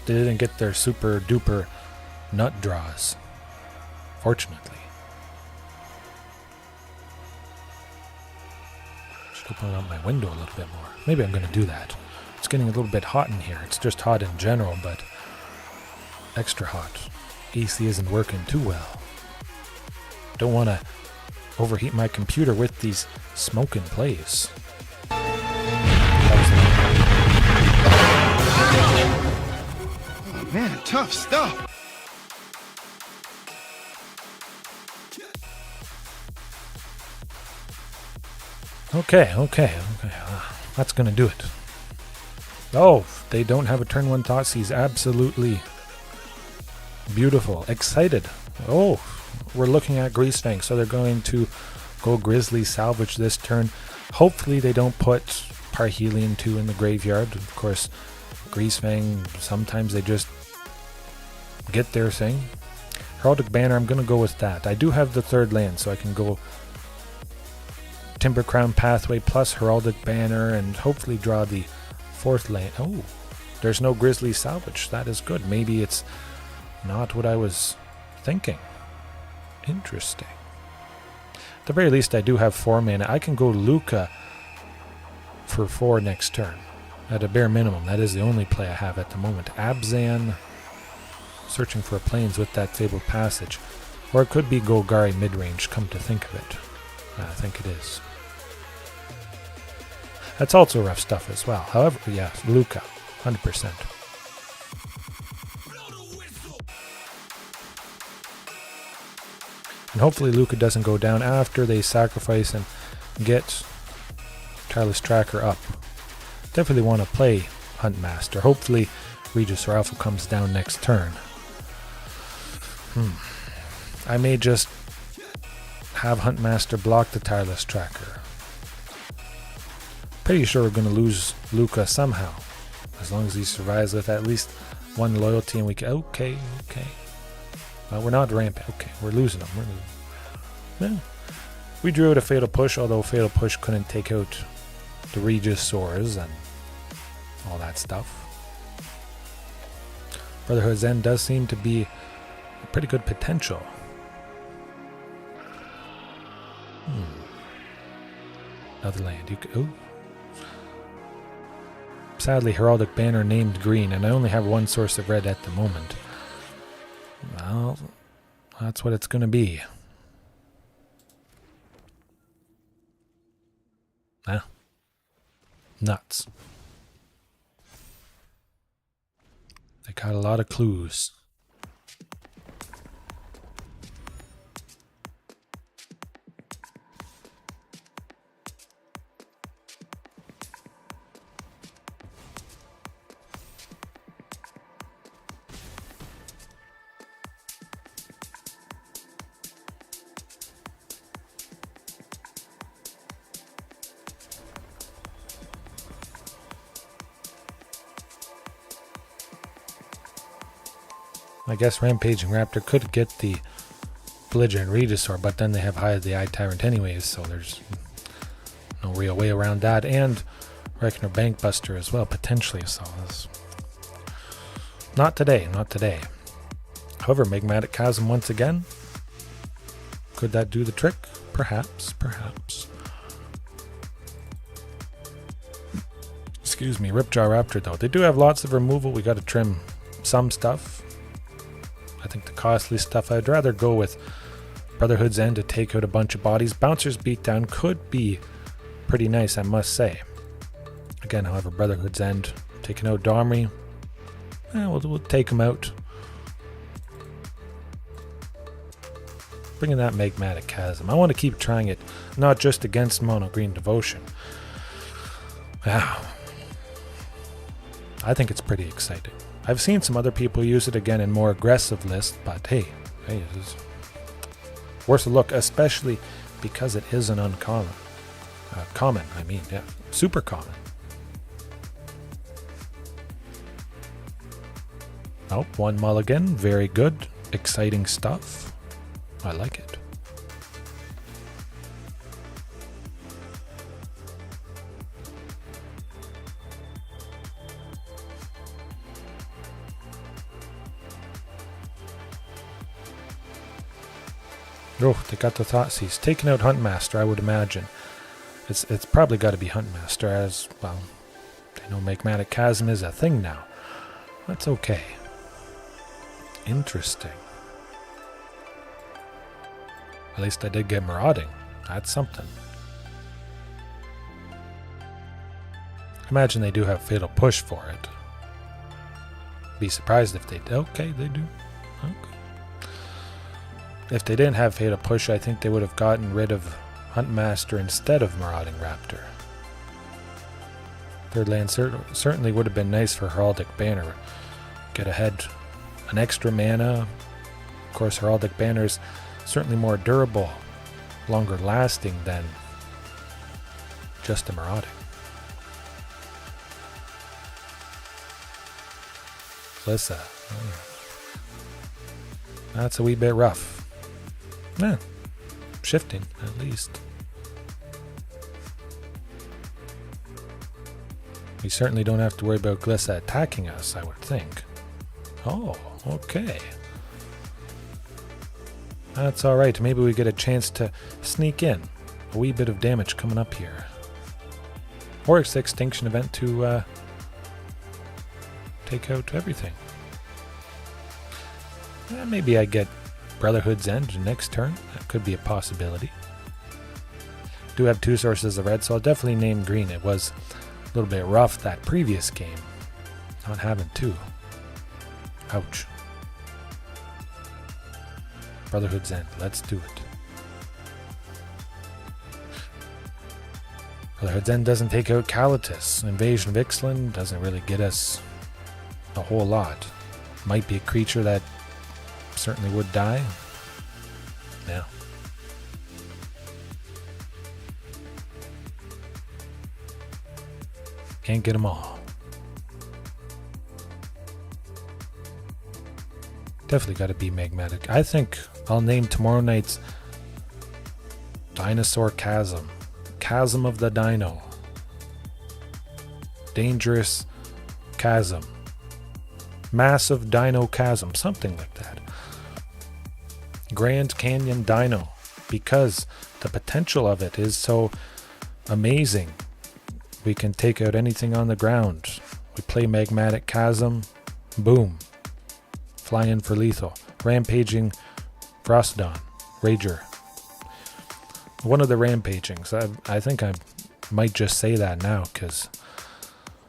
They didn't get their super duper nut draws, fortunately. Just open up my window a little bit more. Maybe I'm going to do that. It's getting a little bit hot in here. It's just hot in general, but extra hot. AC isn't working too well. Don't want to overheat my computer with these smoking plays. Oh man, tough stuff. Okay. That's going to do it. Oh, they don't have a turn 1 Thoughtseize. Absolutely beautiful. Excited. Oh, we're looking at Greasefang, so they're going to go Grizzly Salvage this turn. Hopefully they don't put Parhelion 2 in the graveyard. Of course, Greasefang, sometimes they just get their thing. Heraldic Banner, I'm going to go with that. I do have the 3rd land, so I can go Timber Crown Pathway plus Heraldic Banner and hopefully draw the 4th land. Oh, there's no Grizzly Salvage. That is good. Maybe it's not what I was thinking. Interesting. At the very least, I do have 4 mana. I can go Luca for 4 next turn. At a bare minimum, that is the only play I have at the moment. Abzan, searching for planes with that Fabled Passage. Or it could be Golgari Midrange, come to think of it. I think it is. That's also rough stuff as well. However, yeah, Luca, 100%. And hopefully Luca doesn't go down after they sacrifice and get Tireless Tracker up. Definitely want to play Huntmaster. Hopefully Regisaur Alpha comes down next turn. I may just have Huntmaster block the Tireless Tracker. Pretty sure we're going to lose Luca somehow. As long as he survives with at least 1 loyalty and we can... Okay. Well, we're not ramping. Okay, we're losing him. Yeah. We drew out a Fatal Push, although Fatal Push couldn't take out the Regisaurs and all that stuff. Brotherhood's End does seem to be a pretty good potential. Another land. You could, sadly, Heraldic Banner named green, and I only have 1 source of red at the moment. Well, that's what it's going to be. Nuts. They got a lot of clues. I guess Rampaging Raptor could get the Belligerent Regisaur, but then they have High of the Eye Tyrant anyways, so there's no real way around that. And Reckoner Bankbuster as well, potentially, so this... Not today. However, Magmatic Chasm once again. Could that do the trick? Perhaps. Excuse me, Ripjaw Raptor though. They do have lots of removal. We got to trim some stuff. I think the costly stuff, I'd rather go with Brotherhood's End to take out a bunch of bodies. Bouncer's Beatdown could be pretty nice, I must say. Again, however, Brotherhood's End, taking out Domri. We'll take him out. Bringing that Magmatic Chasm. I want to keep trying it, not just against Mono Green Devotion. Wow. I think it's pretty exciting. I've seen some other people use it again in more aggressive lists, but hey, worth a look, especially because it is an uncommon. Common, I mean, yeah. Super common. Oh, 1 mulligan. Very good. Exciting stuff. I like it. Oh, they got the Thoughtseize. Taking out Huntmaster, I would imagine. It's probably got to be Huntmaster, as, well, they know Magmatic Chasm is a thing now. That's okay. Interesting. At least I did get Marauding. That's something. Imagine they do have Fatal Push for it. Be surprised if they do. Okay, they do. Okay. If they didn't have Fatal Push, I think they would have gotten rid of Huntmaster instead of Marauding Raptor. Third land certainly would have been nice for Heraldic Banner. Get ahead an extra mana. Of course, Heraldic Banner is certainly more durable, longer lasting than just a Marauding. Lissa. That's a wee bit rough. Yeah, shifting at least. We certainly don't have to worry about Glissa attacking us, I would think. Oh, okay. That's alright. Maybe we get a chance to sneak in. A wee bit of damage coming up here. Or it's the Extinction event to take out everything. Maybe I get Brotherhood's End next turn. That could be a possibility. Do have 2 sources of red, so I'll definitely name green. It was a little bit rough that previous game, not having 2. Ouch. Brotherhood's End. Let's do it. Brotherhood's End doesn't take out Calatus. Invasion of Ixalan doesn't really get us a whole lot. Might be a creature that certainly would die. Yeah. Can't get them all. Definitely got to be Magmatic. I think I'll name tomorrow night's Dinosaur Chasm. Chasm of the Dino. Dangerous Chasm. Massive Dino Chasm. Something like that. Grand Canyon Dino. Because the potential of it is so amazing. We can take out anything on the ground. We play Magmatic Chasm. Boom. Fly in for lethal. Rampaging Frostodon. Rager. One of the Rampagings. I think I might just say that now because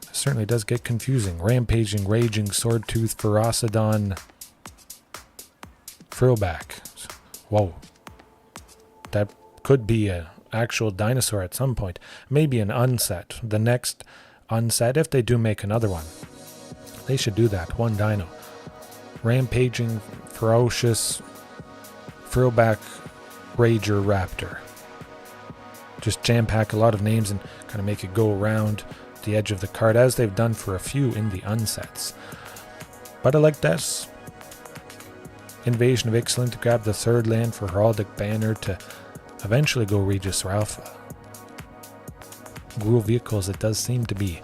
it certainly does get confusing. Rampaging, Raging, Swordtooth, Ferocidon, Frillback. Whoa. That could be an actual dinosaur at some point. Maybe an unset. The next unset, if they do make another one. They should do that. 1 dino. Rampaging, Ferocious, Frillback, Rager, Raptor. Just jam-pack a lot of names and kind of make it go around the edge of the card, as they've done for a few in the unsets. But I like this. Invasion of Ixalan to grab the 3rd land for Heraldic Banner to eventually go Regisaur Alpha. Gruul Vehicles, it does seem to be.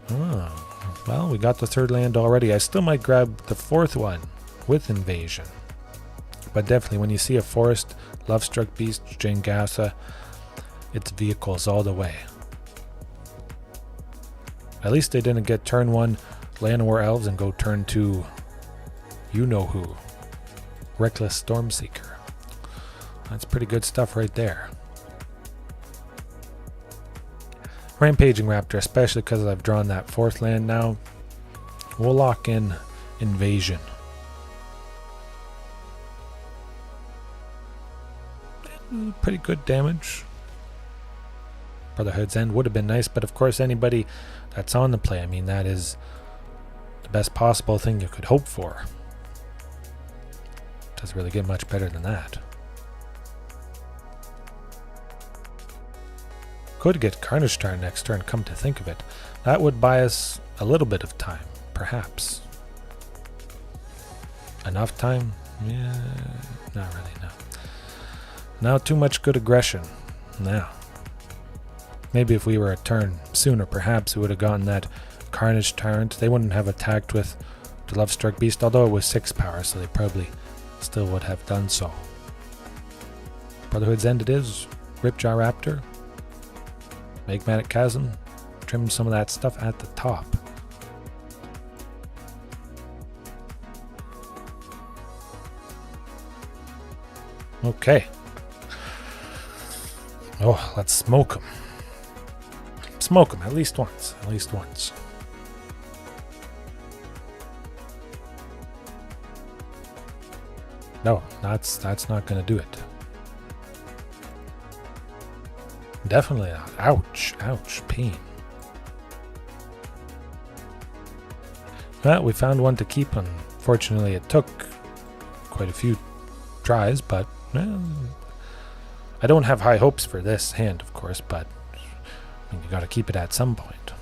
Oh, well, we got the 3rd land already. I still might grab the 4th one with Invasion. But definitely when you see a Forest, Lovestruck Beast, Ghalta, it's Vehicles all the way. At least they didn't get turn 1 Llanowar Elves and go turn 2 you know who. Reckless Stormseeker. That's pretty good stuff right there. Rampaging Raptor, especially because I've drawn that 4th land now. We'll lock in Invasion. Pretty good damage. Brotherhood's End would have been nice, but of course anybody that's on the play, I mean, that is the best possible thing you could hope for. Doesn't really get much better than that. Could get Carnage Tyrant next turn, come to think of it. That would buy us a little bit of time, perhaps. Enough time? Yeah, not really, no. Now too much good aggression. Now. Maybe if we were a turn sooner, perhaps we would have gotten that Carnage Tyrant. They wouldn't have attacked with the Love Struck Beast, although it was 6 power, so they probably still would have done so. Brotherhood's End it is. Ripjaw Raptor. Magmatic Chasm. Trim some of that stuff at the top. Okay. Oh, let's smoke them. Smoke them at least once. At least once. No, that's not going to do it. Definitely not. Ouch. Ouch. Pain. Well, we found one to keep. Unfortunately, it took quite a few tries, but well, I don't have high hopes for this hand, of course, but I mean, you got to keep it at some point.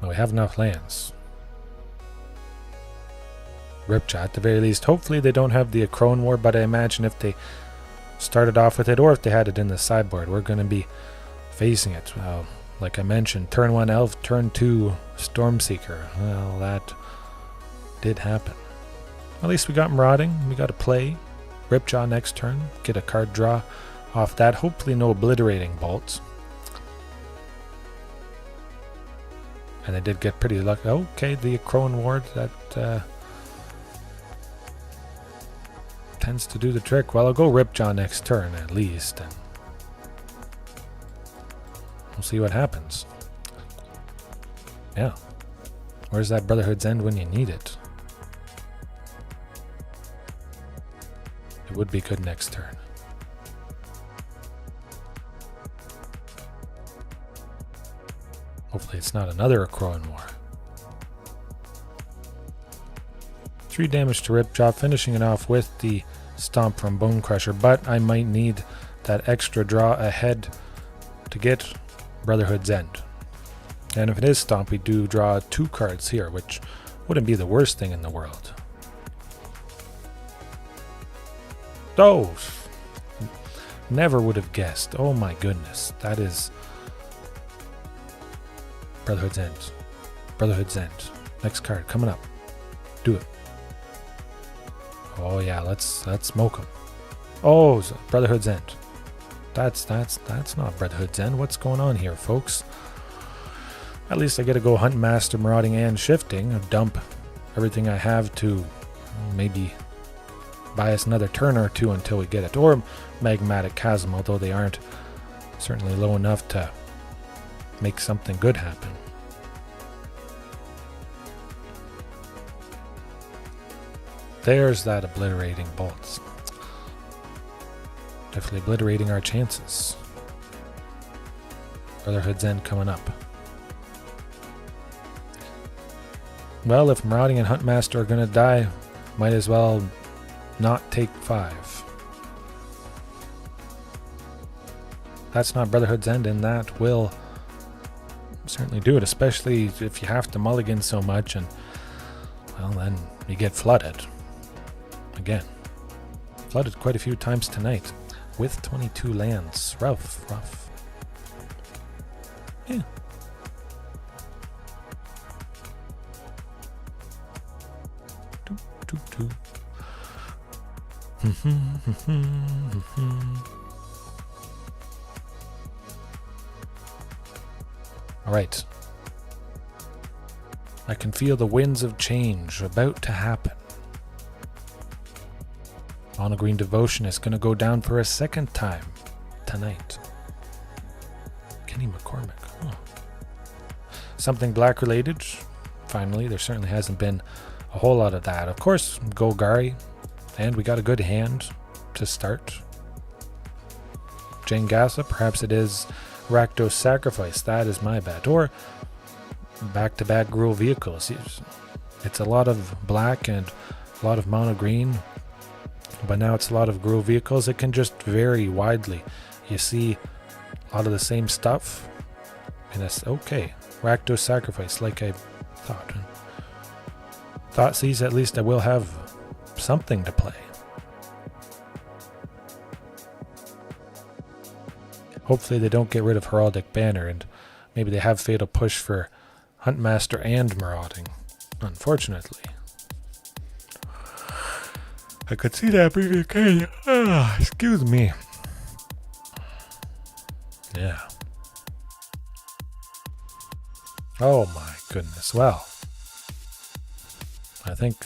Well, we have enough lands. Ripjaw at the very least. Hopefully they don't have the Acrone War, but I imagine if they started off with it, or if they had it in the sideboard, we're going to be facing it. Well, like I mentioned, turn 1 Elf, turn 2 Stormseeker. Well, that did happen. At least we got Marauding. We got a play. Ripjaw next turn. Get a card draw off that. Hopefully no Obliterating Bolts. And they did get pretty lucky. Okay, the Acrone Ward, that tends to do the trick. Well, I'll go Ripjaw next turn at least, and we'll see what happens. Yeah. Where's that Brotherhood's End when you need it? It would be good next turn. Hopefully it's not another Acrone War. 3 damage to Ripjaw, finishing it off with the Stomp from Bone Crusher, but I might need that extra draw ahead to get Brotherhood's End. And if it is Stomp, we do draw 2 cards here, which wouldn't be the worst thing in the world. Oh! Never would have guessed. Oh my goodness. That is Brotherhood's End. Brotherhood's End. Next card coming up. Do it. Oh yeah, let's smoke him. Oh, Brotherhood's End. That's not Brotherhood's End. What's going on here, folks? At least I get to go Huntmaster, Marauding, and Shifting. Dump everything I have to maybe buy us another turn or two until we get it. Or Magmatic Chasm, although they aren't certainly low enough to make something good happen. There's that Obliterating Bolts. Definitely obliterating our chances. Brotherhood's End coming up. Well, if Marauding and Huntmaster are going to die, might as well not take 5. That's not Brotherhood's End, and that will certainly do it, especially if you have to mulligan so much, and well, then you get flooded. Again, flooded quite a few times tonight with 22 lands. Rough. Yeah. All right. I can feel the winds of change about to happen. Mono Green Devotion is going to go down for a second time tonight. Kenny McCormick. Oh. Something black related. Finally, there certainly hasn't been a whole lot of that. Of course, Golgari, and we got a good hand to start. Jangasa, perhaps it is Rakdos Sacrifice. That is my bet. Or back-to-back Gruul Vehicles. It's a lot of black and a lot of mono green. But now it's a lot of Gruul Vehicles. It can just vary widely. You see a lot of the same stuff. And it's okay. Rakdos Sacrifice, like I thought. Thoughtseize, at least I will have something to play. Hopefully they don't get rid of Heraldic Banner, and maybe they have Fatal Push for Huntmaster and Marauding. Unfortunately. I could see that being the case. Excuse me. Yeah. Oh my goodness. Well, I think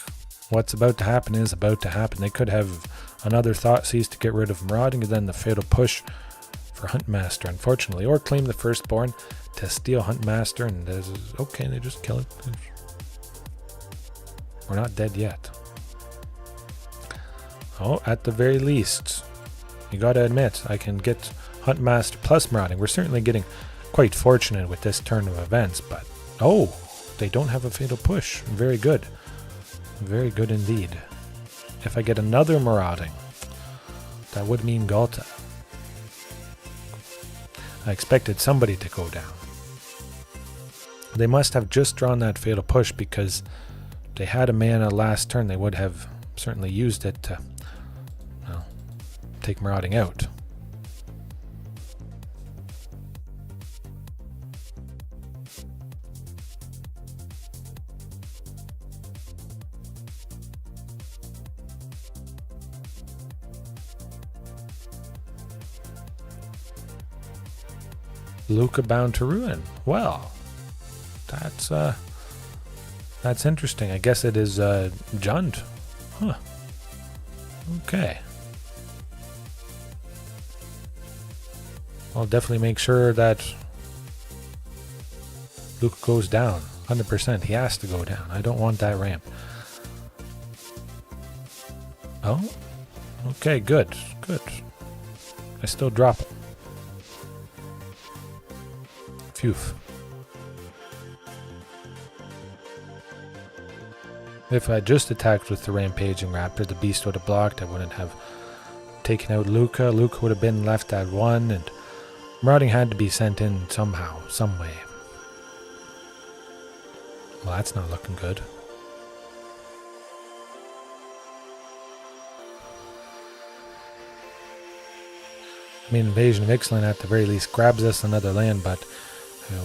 what's about to happen is about to happen. They could have another Thoughtseize to get rid of Marauding, and then the Fatal Push for Huntmaster, unfortunately. Or claim the Firstborn to steal Huntmaster, and there's okay, they just kill it. We're not dead yet. Oh, at the very least, you gotta admit, I can get Huntmaster plus Marauding. We're certainly getting quite fortunate with this turn of events, but oh, they don't have a Fatal Push. Very good. Very good indeed. If I get another Marauding, that would mean Ghalta. I expected somebody to go down. They must have just drawn that Fatal Push because they had a mana last turn. They would have certainly used it to, well, take Marauding out. Luca Bound to Ruin. Well, that's interesting. I guess it is Jund. Huh. Okay. I'll definitely make sure that Luca goes down. 100%. He has to go down. I don't want that ramp. Oh? Okay, good. Good. I still drop him. Phew. If I just attacked with the Rampaging Raptor, the beast would have blocked. I wouldn't have taken out Luca. Luca would have been left at 1, and Marauding had to be sent in somehow, some way. Well, that's not looking good. I mean, Invasion of Ixalan at the very least grabs us another land, but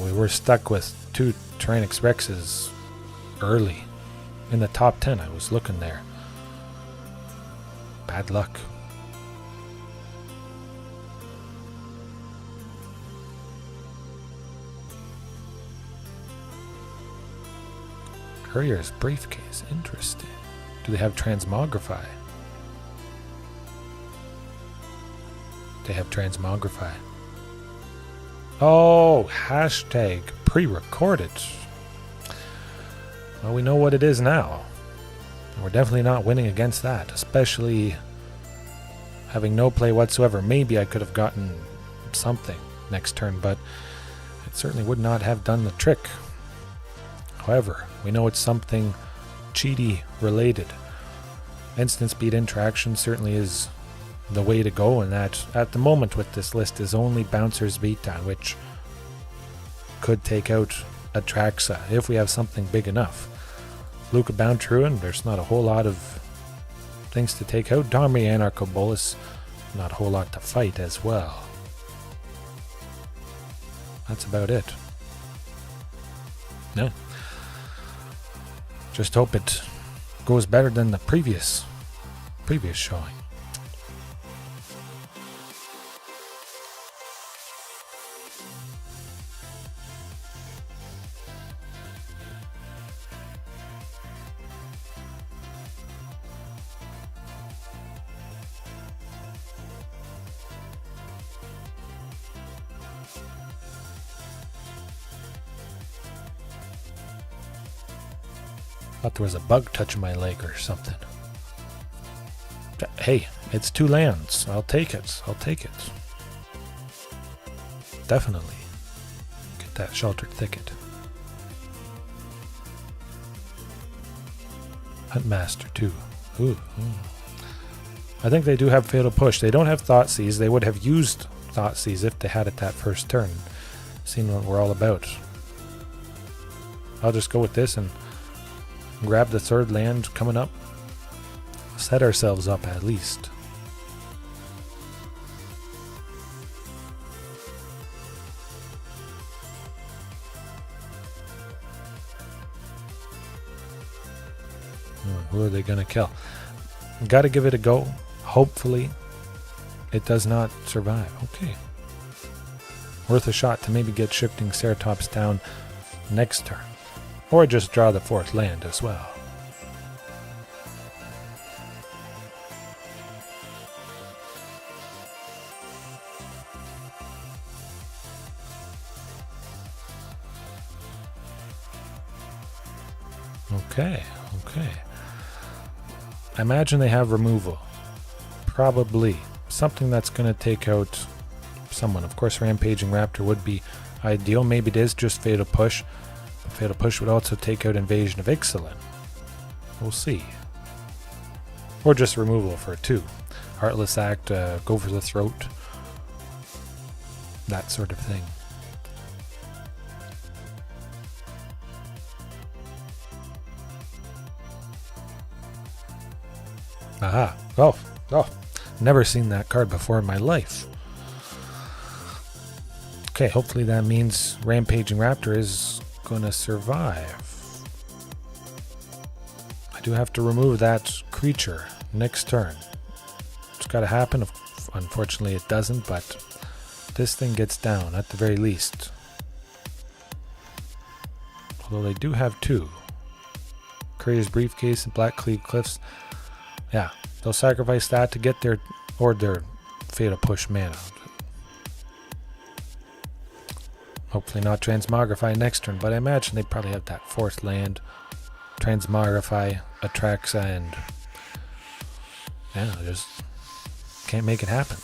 we were stuck with 2 Tyrranax Rexes early. In the top 10, I was looking there. Bad luck. Courier's Briefcase, interesting. Do they have Transmogrify? They have Transmogrify. Oh, hashtag pre-recorded. Well, we know what it is now. And we're definitely not winning against that, especially having no play whatsoever. Maybe I could have gotten something next turn, but it certainly would not have done the trick. However, we know it's something cheaty related. Instant speed interaction certainly is the way to go, and that at the moment with this list is only Bouncer's Beatdown, which could take out Atraxa if we have something big enough. Luca Bound to Ruin, there's not a whole lot of things to take out. Domri, Anarch, Bolas, not a whole lot to fight as well. That's about it. Yeah. Just hope it goes better than the previous showing. Thought there was a bug touching my leg or something. Hey, it's 2 lands. I'll take it. I'll take it. Definitely. Get that Sheltered Thicket. Huntmaster too. Ooh. I think they do have Fatal Push. They don't have Thoughtseize. They would have used Thoughtseize if they had it that first turn. Seen what we're all about. I'll just go with this and grab the third land coming up. Set ourselves up at least. Who are they going to kill? Got to give it a go. Hopefully it does not survive. Okay. Worth a shot to maybe get Shifting Ceratops down next turn. Or just draw the fourth land as well. Okay, okay. I imagine they have removal. Probably. Something that's going to take out someone. Of course, Rampaging Raptor would be ideal. Maybe it is just Fatal Push. But Fatal Push would also take out Invasion of Ixalan. We'll see. Or just removal for 2. Heartless Act, go for the throat. That sort of thing. Aha. Oh. Never seen that card before in my life. Okay, hopefully that means Rampaging Raptor is going to survive. I do have to remove that creature next turn. It's got to happen. Unfortunately, it doesn't, but this thing gets down at the very least. Although they do have 2. Courier's Briefcase and Black Cleave Cliffs. Yeah, they'll sacrifice that to get their Fatal Push mana. Hopefully not Transmogrify next turn, but I imagine they probably have that fourth land. Transmogrify, Atraxa, and yeah, just can't make it happen.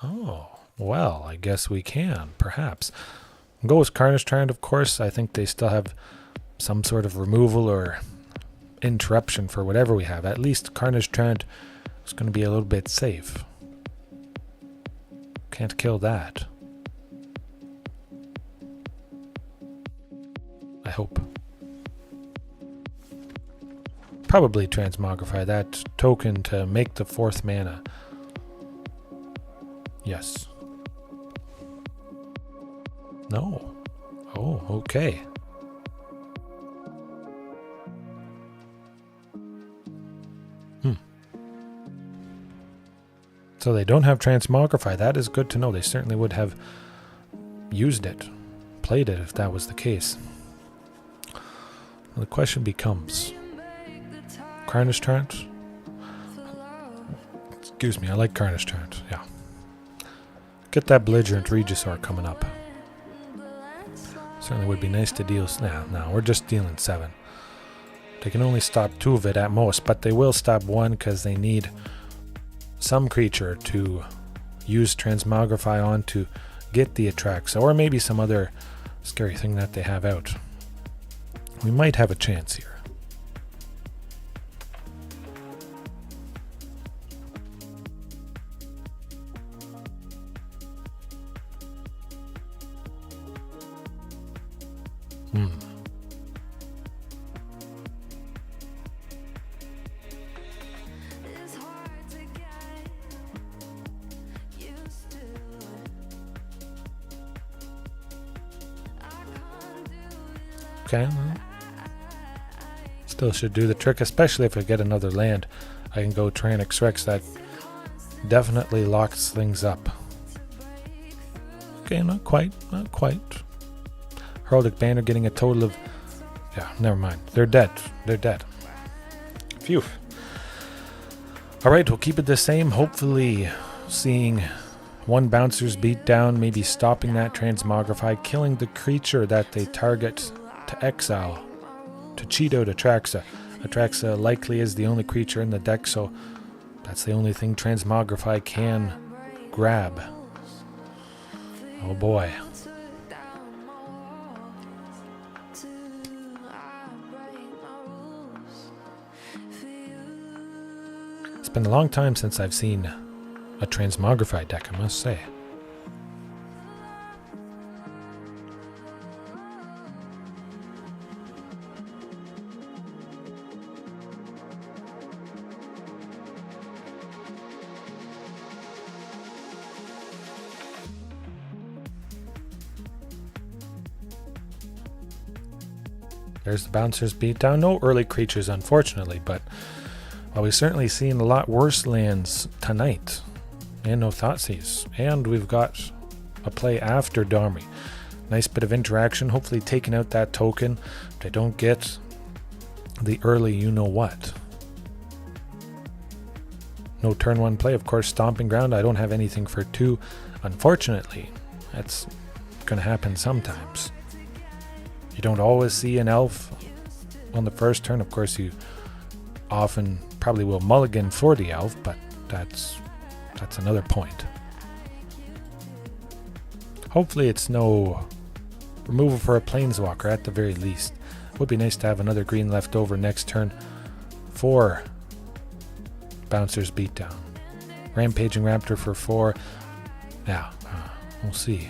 Oh, well, I guess we can, perhaps. Go with Carnage Tyrant, of course. I think they still have some sort of removal or interruption for whatever we have. At least Carnage Tyrant is going to be a little bit safe. Can't kill that. I hope. Probably Transmogrify that token to make the fourth mana. Yes. No. Oh, okay. So they don't have Transmogrify. That is good to know. They certainly would have used it, played it if that was the case. Well, the question becomes, Carnage Tyrant? Excuse me, I like Carnage Tyrant, yeah. Get that belligerent Regisaur coming up. Certainly would be nice to deal. No, we're just dealing 7. They can only stop 2 of it at most, but they will stop 1 because they need some creature to use Transmogrify on to get the Atraxa, or maybe some other scary thing that they have out. We might have a chance here. Okay. Still should do the trick, especially if I get another land. I can go Tyrranax Rex. That definitely locks things up. Okay, not quite. Heraldic Banner getting a total of... Yeah, never mind. They're dead. Phew. Alright, we'll keep it the same. Hopefully seeing 1 bouncer's beat down, maybe stopping that Transmogrify, killing the creature that they target to exile, to cheat out Atraxa. Atraxa likely is the only creature in the deck, so that's the only thing Transmogrify can grab. Oh boy. been a long time since I've seen a Transmogrify deck, I must say. There's the Bouncer's Beatdown. No early creatures, unfortunately, but well, we've certainly seen a lot worse lands tonight. And no Thoughtseize. And we've got a play after Domri. Nice bit of interaction, hopefully taking out that token. But I don't get the early you-know-what. No turn 1 play, of course, Stomping Ground. I don't have anything for 2, unfortunately. That's going to happen sometimes. You don't always see an elf on the first turn. Of course, you often probably will mulligan for the elf, but that's another point. Hopefully it's no removal for a planeswalker at the very least. It would be nice to have another green left over next turn for Bouncer's Beatdown. Rampaging Raptor for 4. Yeah, we'll see.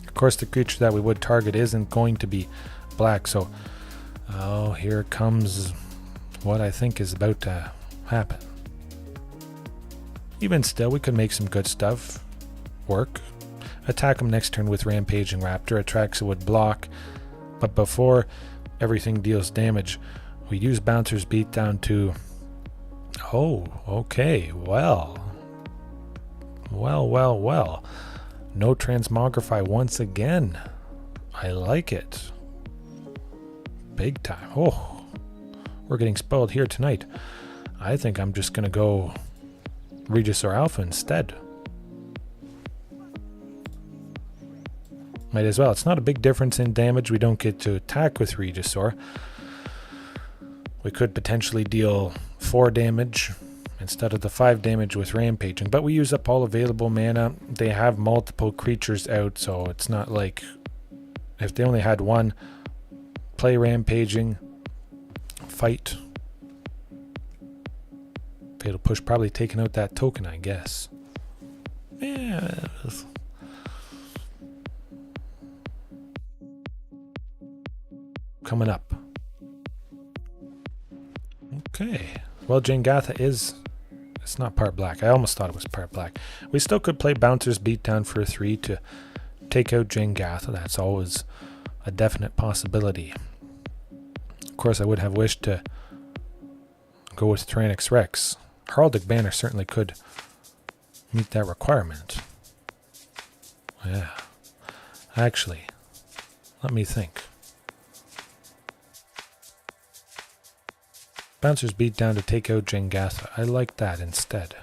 Of course, the creature that we would target isn't going to be black, so here comes what I think is about to happen. Even still, we could make some good stuff work. Attack him next turn with Rampaging Raptor. Atraxa would block, but before everything deals damage, we use Bouncer's Beatdown to... Oh, okay, well. No Transmogrify once again. I like it. Big time. Oh, we're getting spoiled here tonight. I think I'm just going to go Regisaur Alpha instead. Might as well. It's not a big difference in damage. We don't get to attack with Regisaur. We could potentially deal 4 damage instead of the 5 damage with Rampaging, but we use up all available mana. They have multiple creatures out, so it's not like if they only had one, play Rampaging, fight. Fatal Push probably taking out that token, I guess. Yeah. Coming up. Okay. Well, Ghalta is... It's not part black. I almost thought it was part black. We still could play Bouncer's Beatdown for 3 to take out Ghalta. That's always a definite possibility. Of course, I would have wished to go with Tyrranax Rex. Heraldic Banner certainly could meet that requirement. Yeah. Actually, let me think. Bouncer's Beatdown to take out Ghalta. I like that instead.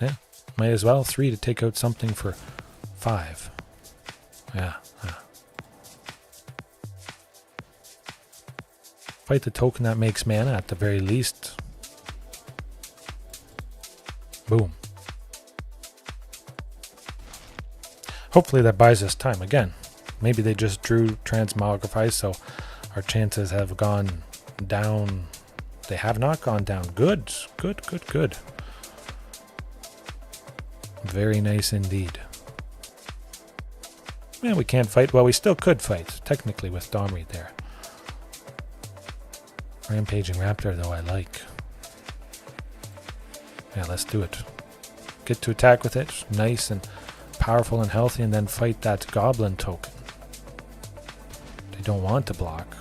Yeah, might as well. 3 to take out something for 5. Yeah. Fight the token that makes mana at the very least. Boom. Hopefully that buys us time again. Maybe they just drew Transmogrify, so our chances have gone down. They have not gone down. Good. Very nice indeed. Yeah, we can't fight. Well, we still could fight, technically, with Domri there. Rampaging Raptor, though, I like. Yeah, let's do it. Get to attack with it. Nice and powerful and healthy, and then fight that Goblin token. They don't want to block.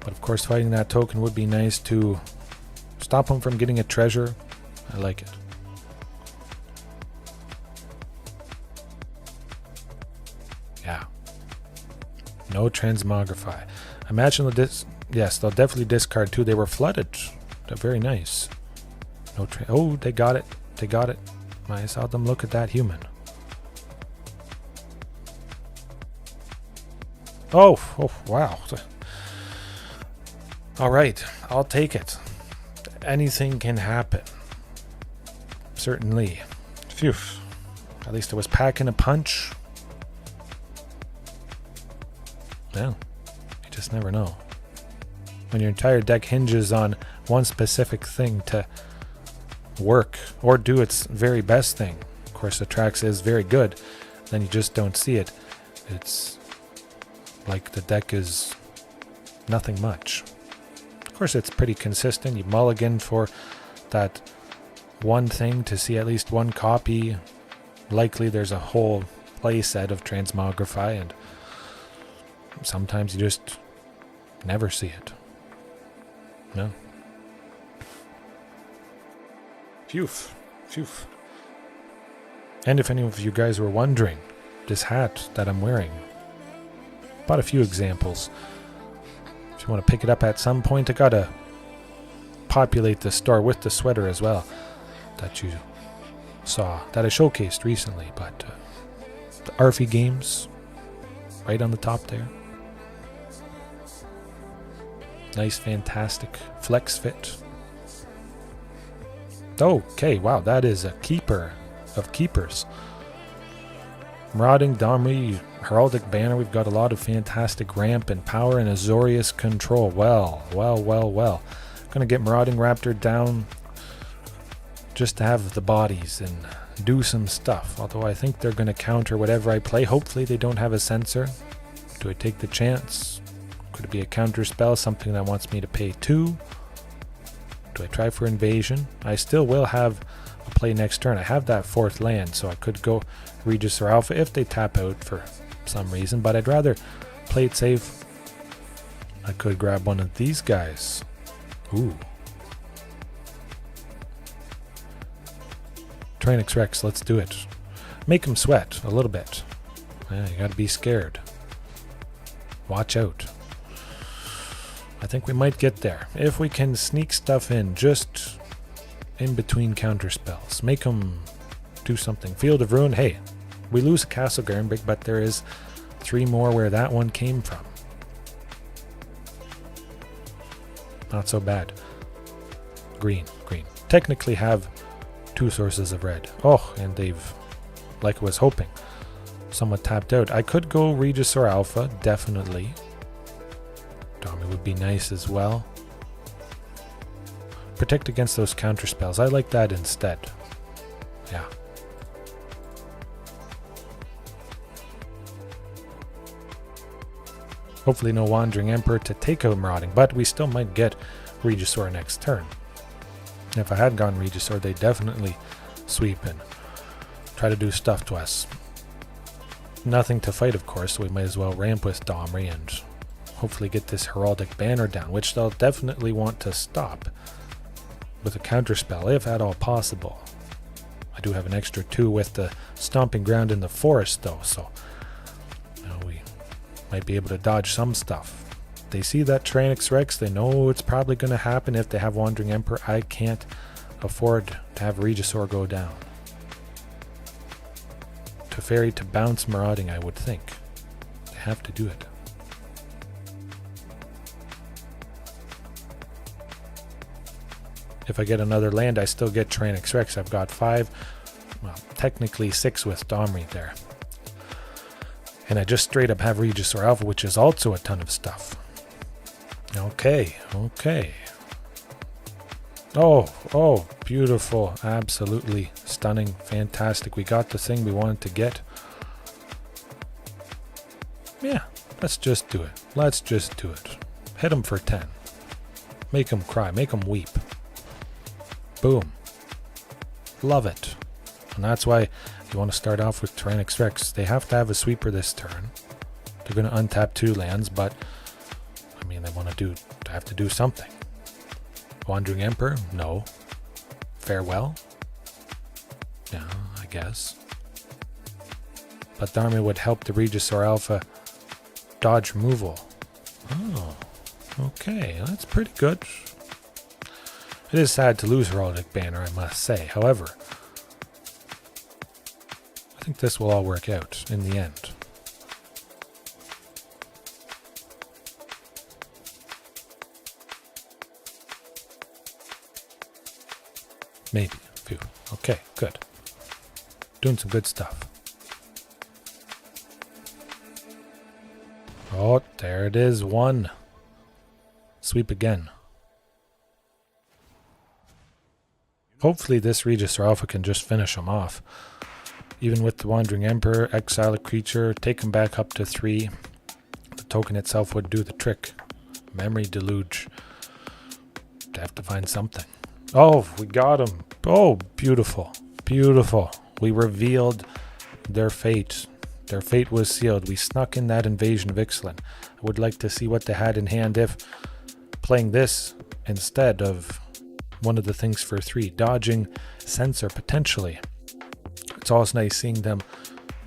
But of course, fighting that token would be nice to stop them from getting a treasure. I like it. Yeah. No Transmogrify. Imagine yes, they'll definitely discard too. They were flooded. They're very nice. No oh, they got it. They got it. I saw them look at that human. Oh, wow. All right, I'll take it. Anything can happen. Certainly. Phew. At least it was packing a punch. Well, You just never know. When your entire deck hinges on one specific thing to work or do its very best thing. Of course, the Trax is very good, then you just don't see it. It's like the deck is nothing much. Of course, it's pretty consistent. You mulligan for that one thing to see at least one copy. Likely there's a whole play set of Transmogrify, and sometimes you just never see it. No. Phew. Phew. And if any of you guys were wondering, this hat that I'm wearing, bought a few examples. If you want to pick it up at some point, I gotta populate the store with the sweater as well that you saw, that I showcased recently. But the Arfie games, right on the top there. Nice, fantastic flex fit. Okay, wow, that is a keeper of keepers. Marauding, Domri, Heraldic Banner. We've got a lot of fantastic ramp and power and Azorius Control. Well. Gonna get Marauding Raptor down just to have the bodies and do some stuff. Although I think they're gonna counter whatever I play. Hopefully they don't have a censor. Do I take the chance? Could it be a counter spell, something that wants me to pay 2? Do I try for invasion? I still will have a play next turn. I have that 4th land, so I could go Regisaur Alpha if they tap out for some reason, but I'd rather play it safe. I could grab one of these guys. Ooh. Tyrranax Rex, let's do it. Make him sweat a little bit. Yeah, you gotta be scared. Watch out. I think we might get there. If we can sneak stuff in just in between counter spells. Make them do something. Field of Ruin. Hey, we lose a Castle Garnbrick, but there is 3 more where that one came from. Not so bad. Green. Technically have 2 sources of red. Oh, and they've, like I was hoping, somewhat tapped out. I could go Regisaur Alpha, definitely. Domri would be nice as well. Protect against those counter spells. I like that instead. Yeah. Hopefully no Wandering Emperor to take out Marauding, but we still might get Regisaur next turn. If I had gone Regisaur, they definitely sweep and try to do stuff to us. Nothing to fight, of course, so we might as well ramp with Domri and hopefully get this Heraldic Banner down, which they'll definitely want to stop with a counterspell, if at all possible. I do have an extra 2 with the Stomping Ground in the forest, though, so we might be able to dodge some stuff. They see that Tyrranax Rex, they know it's probably going to happen if they have Wandering Emperor. I can't afford to have Regisaur go down. To Fairy to bounce Marauding, I would think. They have to do it. If I get another land, I still get Tyrranax Rex. I've got 5, well, technically 6 with Domri there. And I just straight up have Regisaur Alpha, which is also a ton of stuff. Okay. Oh, beautiful. Absolutely stunning. Fantastic. We got the thing we wanted to get. Yeah, let's just do it. Hit him for 10. Make him cry. Make him weep. Boom. Love it. And that's why you want to start off with Tyrranax Rex. They have to have a sweeper this turn. They're going to untap 2 lands, but I mean, they have to do something. Wandering Emperor? No. Farewell? Yeah, I guess. But Domri would help the Regisaur Alpha dodge removal. Oh, okay. That's pretty good. It is sad to lose Heraldic Banner, I must say. However, I think this will all work out in the end. Maybe. Phew. Okay, good. Doing some good stuff. Oh, there it is. 1. Sweep again. Hopefully this Regisaur Alpha can just finish him off. Even with the Wandering Emperor, exile a creature, take him back up to 3. The token itself would do the trick. Memory Deluge. Have to find something. Oh, we got him. Oh, beautiful. Beautiful. We revealed their fate. Their fate was sealed. We snuck in that Invasion of Ixalan. I would like to see what they had in hand if playing this instead of one of the things for 3. Dodging Censor potentially. It's always nice seeing them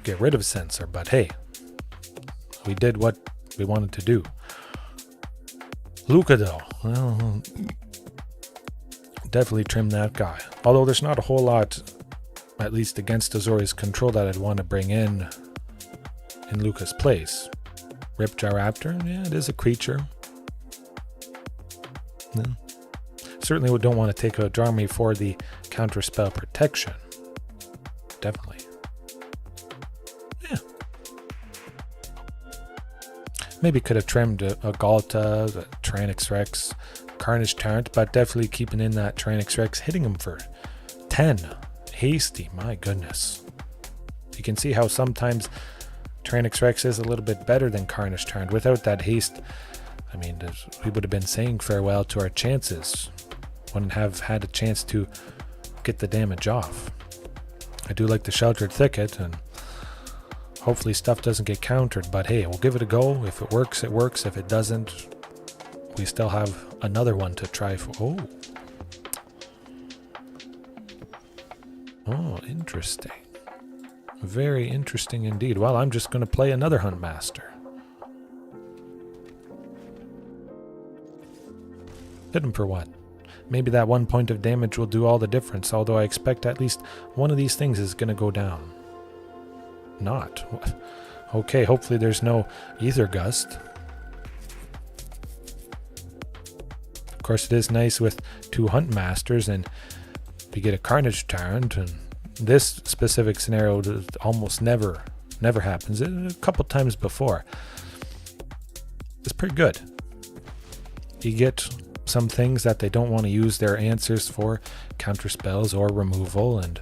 get rid of Censor, but hey, we did what we wanted to do. Luca though, well, definitely trim that guy. Although there's not a whole lot, at least against Azorius Control, that I'd want to bring in Luca's place. Rampaging Raptor, yeah, it is a creature. Yeah. Certainly we don't want to take out Domri for the counterspell protection. Definitely. Yeah. Maybe could have trimmed a Ghalta, the Tyrranax Rex, Carnage Tyrant, but definitely keeping in that Tyrranax Rex, hitting him for 10. Hasty, my goodness. You can see how sometimes Tyrranax Rex is a little bit better than Carnage Tyrant. Without that haste, I mean, we would have been saying farewell to our chances. Wouldn't have had a chance to get the damage off. I do like the Sheltered Thicket, and hopefully stuff doesn't get countered, but hey, we'll give it a go. If it works, it works. If it doesn't, we still have another one to try for. Oh, interesting. Very interesting indeed. Well, I'm just going to play another Huntmaster. Hit him for what? Maybe that 1 point of damage will do all the difference, although I expect at least one of these things is going to go down. Not. Okay, hopefully there's no Ether Gust. Of course, it is nice with 2 Huntmasters, and we get a Carnage Tyrant, and this specific scenario almost never happens. A couple times before. It's pretty good. You get some things that they don't want to use their answers for, counter spells or removal, and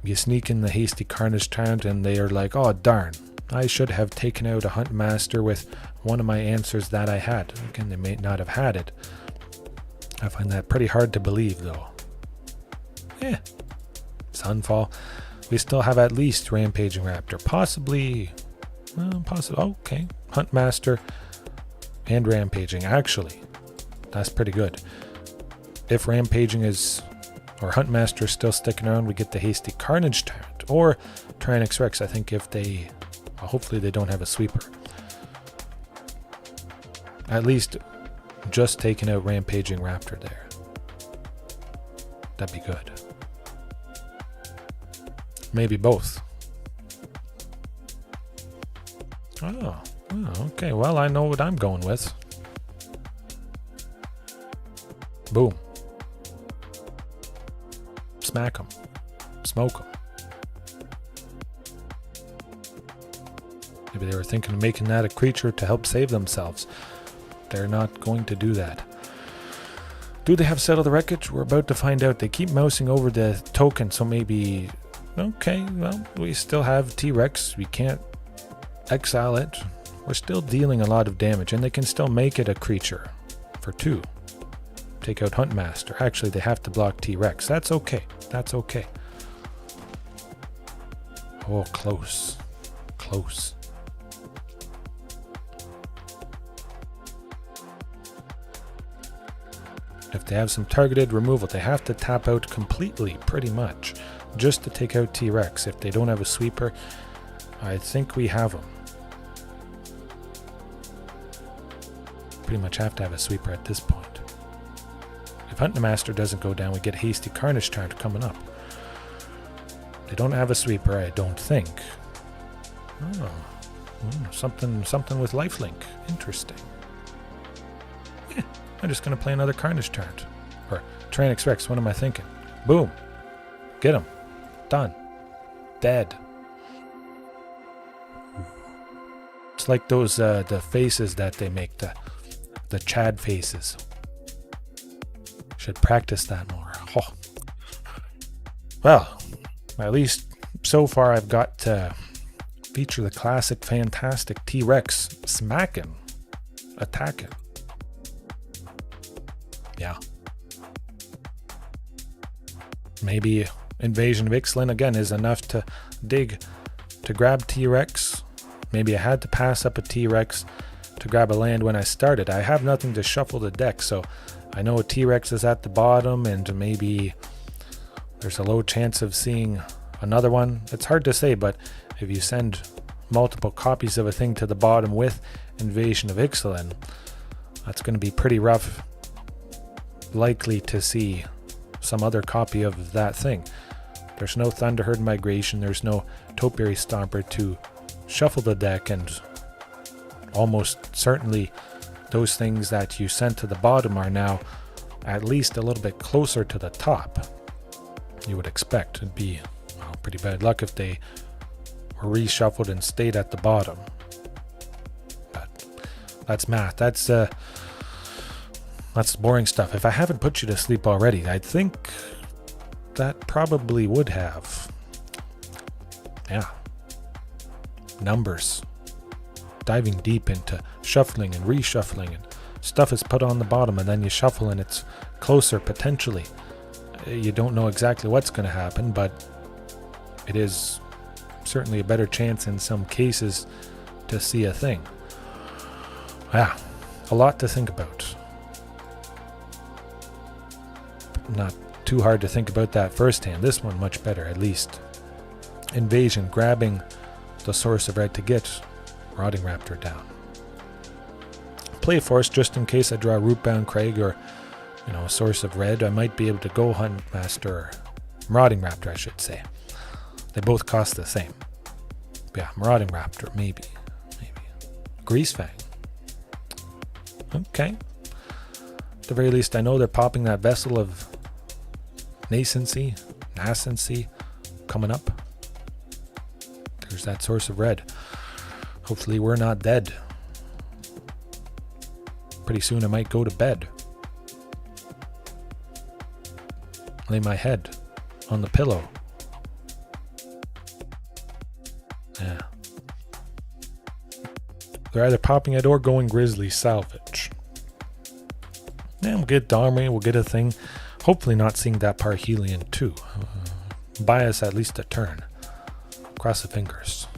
you sneak in the hasty Carnage Tyrant and they are like, oh darn, I should have taken out a Huntmaster with one of my answers that I had. Again, they may not have had it. I find that pretty hard to believe though. Sunfall. We still have at least Rampaging Raptor. Possibly, okay, Huntmaster and Rampaging. Actually, that's pretty good. If Rampaging is, or Huntmaster is still sticking around, we get the hasty Carnage Tyrant or Tyrranax Rex. I think if they, hopefully they don't have a sweeper. At least just taking out Rampaging Raptor there. That'd be good. Maybe both. Oh, okay. Well, I know what I'm going with. Boom. Smack them. Smoke them. Maybe they were thinking of making that a creature to help save themselves. They're not going to do that. Do they have Settle the Wreckage? We're about to find out. They keep mousing over the token, so maybe... Okay, well, we still have T-Rex. We can't exile it. We're still dealing a lot of damage, and they can still make it a creature for 2. Take out Huntmaster. Actually, they have to block T-Rex. That's okay. That's okay. Oh, close. Close. If they have some targeted removal, they have to tap out completely, pretty much, just to take out T-Rex. If they don't have a sweeper, I think we have them. Pretty much have to have a sweeper at this point. If Huntmaster doesn't go down, we get hasty Carnage Tyrant coming up. They don't have a sweeper, I don't think. Something with lifelink. Interesting. Yeah, I'm just going to play another Carnage Tyrant. Or Tyrranax Rex, what am I thinking? Boom. Get him. Done. Dead. It's like those the faces that they make, the Chad faces. Should practice that more. Oh. Well, at least so far I've got to feature the classic, fantastic T-Rex smacking, attacking. Yeah. Maybe Invasion of Ixalan again is enough to dig to grab T-Rex. Maybe I had to pass up a T-Rex to grab a land when I started. I have nothing to shuffle the deck, so I know a T-Rex is at the bottom and maybe there's a low chance of seeing another one. It's hard to say, but if you send multiple copies of a thing to the bottom with Invasion of Ixalan, that's going to be pretty rough. Likely to see some other copy of that thing. There's no Thunderherd Migration, there's no Topiary Stomper to shuffle the deck, and almost certainly those things that you sent to the bottom are now at least a little bit closer to the top. You would expect it'd be pretty bad luck if they were reshuffled and stayed at the bottom. But that's math. That's boring stuff. If I haven't put you to sleep already, I think that probably would have. Yeah. Numbers. Diving deep into shuffling and reshuffling, and stuff is put on the bottom and then you shuffle and it's closer potentially. You don't know exactly what's going to happen, but it is certainly a better chance in some cases to see a thing. Yeah, a lot to think about. Not too hard to think about that first hand. This one much better, at least. Invasion, grabbing the source of red to get Marauding Raptor down. Play Force just in case I draw Rootbound Craig or a source of red. I might be able to go Huntmaster, or Marauding Raptor I should say. They both cost the same. Yeah, Marauding Raptor, maybe. Greasefang. Okay. At the very least I know they're popping that Vessel of Nascency coming up. There's that source of red. Hopefully we're not dead. Pretty soon I might go to bed. Lay my head on the pillow. Yeah. They're either popping it or going Grizzly Salvage. Yeah, we'll get Domri, we'll get a thing. Hopefully not seeing that Parhelion too. Buy us at least a turn. Cross the fingers.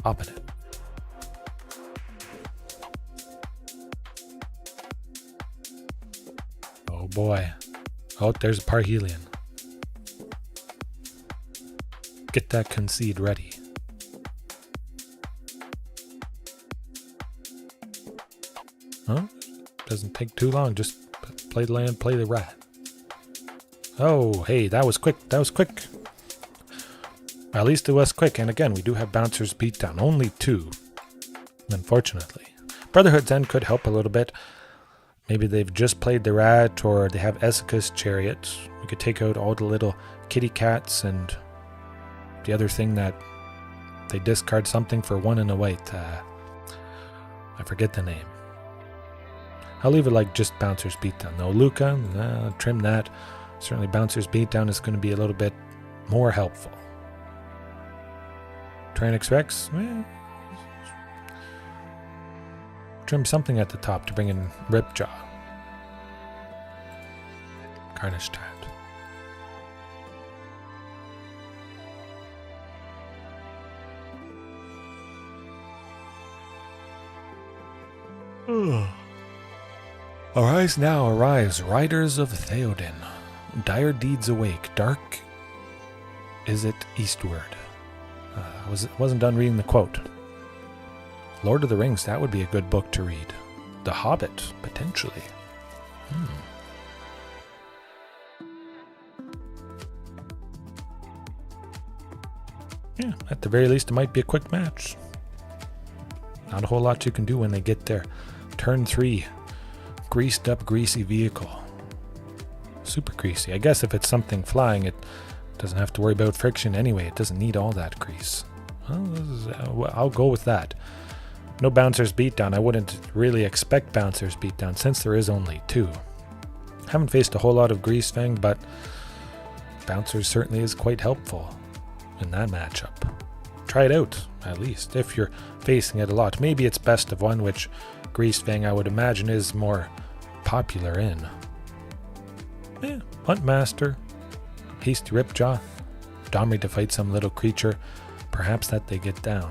Popping it. Oh boy. Oh, there's a Parhelion. Get that concede ready. Huh? Doesn't take too long. Just play the land, play the rat. Oh, hey, that was quick. At least it was quick. And again, we do have Bouncer's Beatdown. Only 2, unfortunately. Brotherhood's End could help a little bit. Maybe they've just played the rat, or they have Essica's Chariot. We could take out all the little kitty cats and the other thing that they discard something for 1 and a white. I forget the name. I'll leave it like just Bouncer's Beatdown. No, Luca, trim that. Certainly Bouncer's Beatdown is going to be a little bit more helpful. Tyrranax Rex, trim something at the top to bring in Ripjaw. Carnage Tyrant. Arise now, arise, riders of Theoden. Dire deeds awake. Dark is it eastward. Wasn't done reading the quote. Lord of the Rings, that would be a good book to read. The Hobbit, potentially. Yeah, at the very least, it might be a quick match. Not a whole lot you can do when they get there. Turn 3. greased up, greasy vehicle. Super greasy. I guess if it's something flying, it doesn't have to worry about friction anyway. It doesn't need all that grease. Well, I'll go with that. No Bouncer's Beatdown. I wouldn't really expect Bouncer's Beatdown since there is only 2. Haven't faced a whole lot of Greasefang, but Bouncer certainly is quite helpful in that matchup. Try it out, at least, if you're facing it a lot. Maybe it's best of 1, which Greasefang I would imagine is more popular in. Huntmaster, Hasty Ripjaw, Domri to fight some little creature, perhaps that they get down.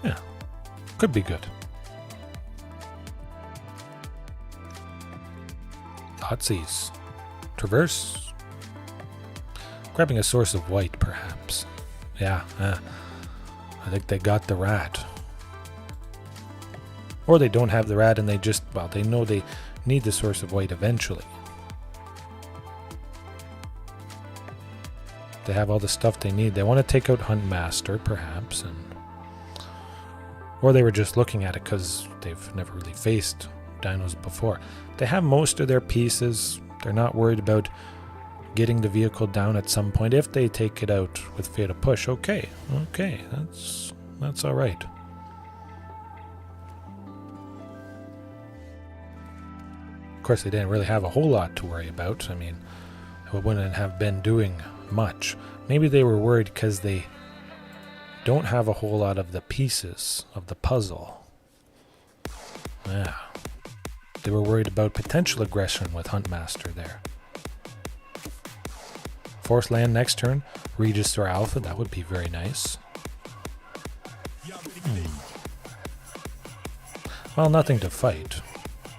Yeah, could be good. Thoughtseize. Traverse. Grabbing a source of white, perhaps. Yeah, I think they got the rat. Or they don't have the rat and they just, well, they know they need the source of white eventually. They have all the stuff they need. They want to take out Huntmaster, perhaps, or they were just looking at it because they've never really faced dinos before. They have most of their pieces. They're not worried about getting the vehicle down at some point. If they take it out with Fatal Push, okay, that's all right. Of course, they didn't really have a whole lot to worry about. I mean, it wouldn't have been doing much. Maybe they were worried because they don't have a whole lot of the pieces of the puzzle. Yeah. They were worried about potential aggression with Huntmaster there. Force land next turn. Regisaur Alpha, that would be very nice. Well, nothing to fight.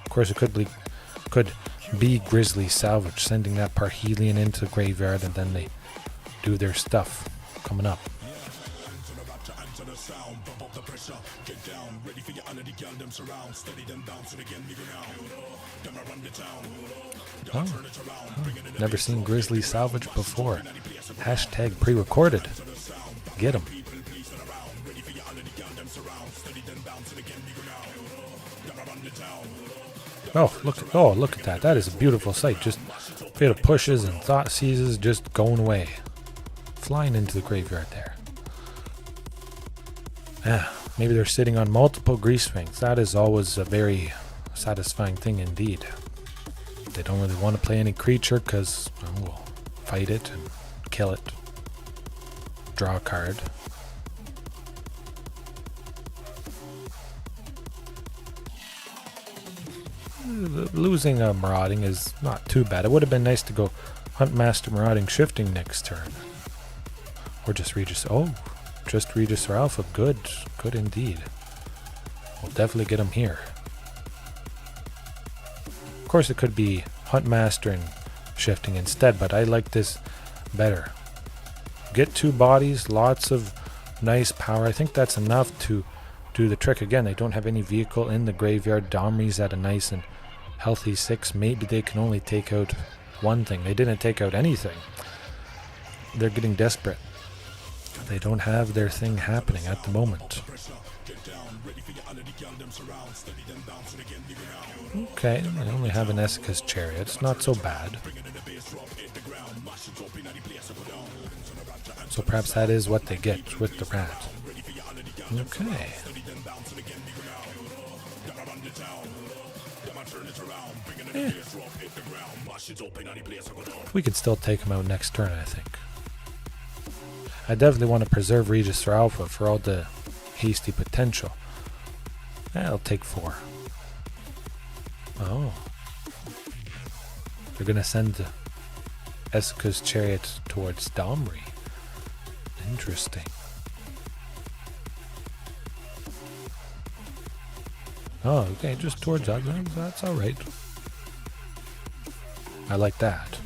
Of course, it could be Grizzly Salvage, sending that Parhelion into the graveyard, and then they do their stuff coming up. Oh, never seen Grizzly Salvage before. Hashtag pre-recorded. Get him. Look at that. That is a beautiful sight. Just Fatal Pushes and Thought Seizes just going away. Flying into the graveyard there. Maybe they're sitting on multiple Greasefangs. That is always a very satisfying thing indeed. They don't really want to play any creature because we'll fight it and kill it. Draw a card. Losing a Marauding is not too bad. It would have been nice to go Huntmaster Marauding Shifting next turn. Or just Regisaur. Just Regisaur Alpha. Good indeed. We'll definitely get him here. Of course, it could be Huntmaster and Shifting instead, but I like this better. Get 2 bodies, lots of nice power. I think that's enough to do the trick. Again, they don't have any vehicle in the graveyard. Domri's at a nice and healthy 6. Maybe they can only take out one thing. They didn't take out anything. They're getting desperate. They don't have their thing happening at the moment. Okay, they only have an Esika's Chariot. It's not so bad. So perhaps that is what they get with the rat. Okay. We could still take him out next turn, I think. I definitely want to preserve Regisaur Alpha for all the hasty potential. I'll take 4. Oh. They're going to send Esika's Chariot towards Domri. Interesting. Oh, okay, just towards us. That's alright. I like that.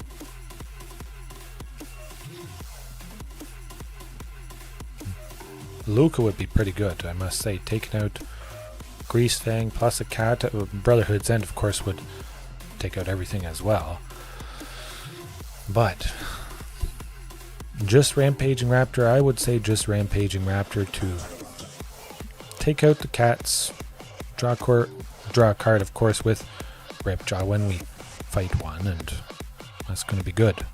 Luca would be pretty good, I must say. Taking out Greasefang plus a cat. Brotherhood's End, of course, would take out everything as well. But just Rampaging Raptor, I would say just Rampaging Raptor to take out the cats, draw a card, of course, with Ripjaw when we fight one, and that's going to be good.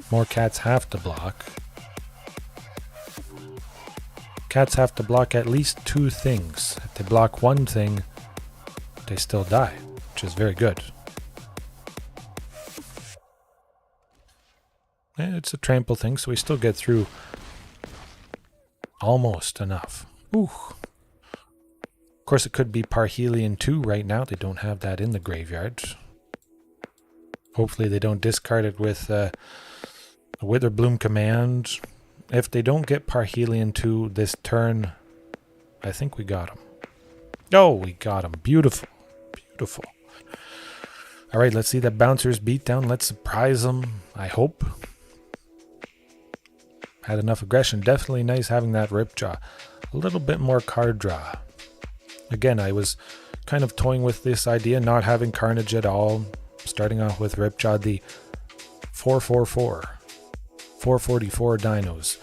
More cats have to block. Cats have to block at least 2 things. If they block one thing, they still die, which is very good. It's a trample thing, so we still get through almost enough. Ooh. Of course, it could be Parhelion 2 right now. They don't have that in the graveyard. Hopefully they don't discard it with a Witherbloom command. If they don't get Parhelion 2 this turn, I think we got him. Oh, we got him. Beautiful. Beautiful. All right, let's see that Bouncer's beatdown. Let's surprise them, I hope. Had enough aggression. Definitely nice having that Ripjaw. A little bit more card draw. Again, I was kind of toying with this idea, not having Carnage at all. Starting off with Ripjaw, the 4/4/4. 444 dinos.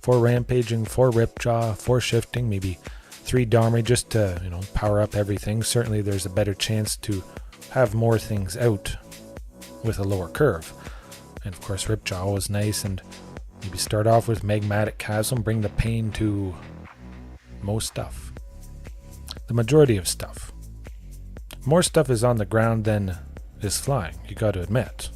4 Rampaging, 4 Ripjaw, 4 Shifting, maybe 3 Domri just to, power up everything. Certainly there's a better chance to have more things out with a lower curve. And of course Ripjaw was nice, and maybe start off with Magmatic Chasm, bring the pain to most stuff. The majority of stuff. More stuff is on the ground than is flying, you got to admit.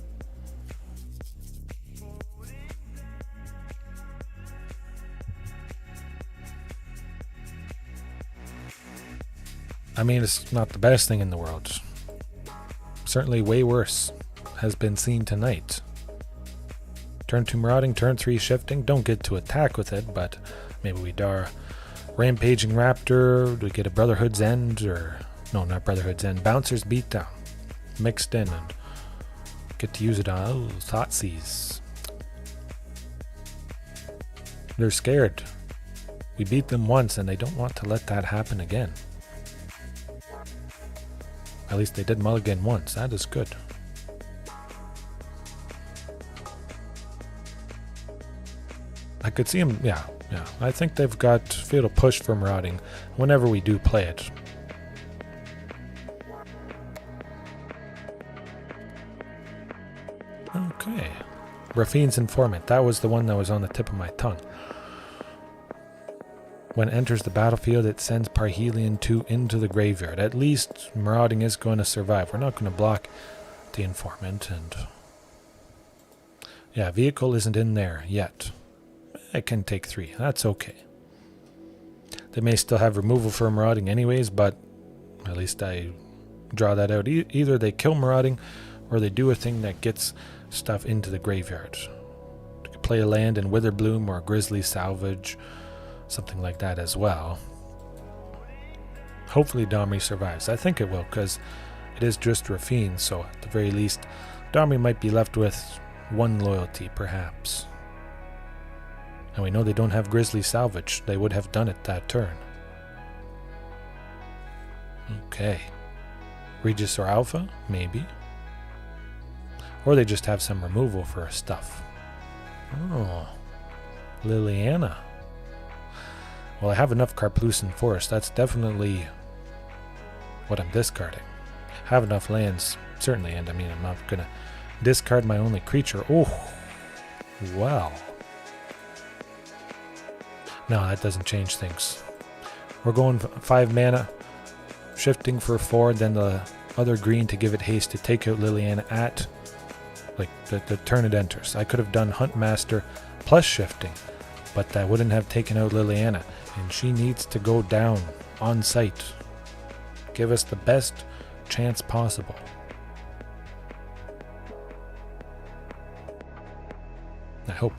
I mean, it's not the best thing in the world. Certainly way worse has been seen tonight. Turn 2 Marauding, turn 3 Shifting. Don't get to attack with it, but maybe we draw Rampaging Raptor. Do we get a Brotherhood's End? Or no, not Brotherhood's End. Bouncer's Beatdown. Mixed in and get to use it on Thoughtseize. They're scared. We beat them once and they don't want to let that happen again. At least they did mulligan once. That is good. I could see them, yeah. I think they've got feel to push for Marauding whenever we do play it. Okay. Rafine's Informant. That was the one that was on the tip of my tongue. When it enters the battlefield, it sends Parhelion 2 into the graveyard. At least Marauding is going to survive. We're not going to block the Informant. And yeah, Vehicle isn't in there yet. It can take 3. That's okay. They may still have removal for Marauding anyways, but at least I draw that out. Either they kill Marauding or they do a thing that gets stuff into the graveyard. You could play a land in Witherbloom or Grizzly Salvage. Something like that as well. Hopefully Domri survives. I think it will, because it is just Rafine, so at the very least Domri might be left with 1 loyalty perhaps. And we know they don't have Grizzly Salvage. They would have done it that turn. Okay. Regisaur Alpha? Maybe. Or they just have some removal for stuff. Oh. Liliana. Well, I have enough Karplusan Forest. That's definitely what I'm discarding. Have enough lands, certainly, and I mean, I'm not going to discard my only creature. Oh, wow. No, that doesn't change things. We're going 5 mana, shifting for 4, then the other green to give it haste to take out Liliana at like the turn it enters. I could have done Huntmaster plus shifting, but that wouldn't have taken out Liliana, and she needs to go down on site. Give us the best chance possible. I hope.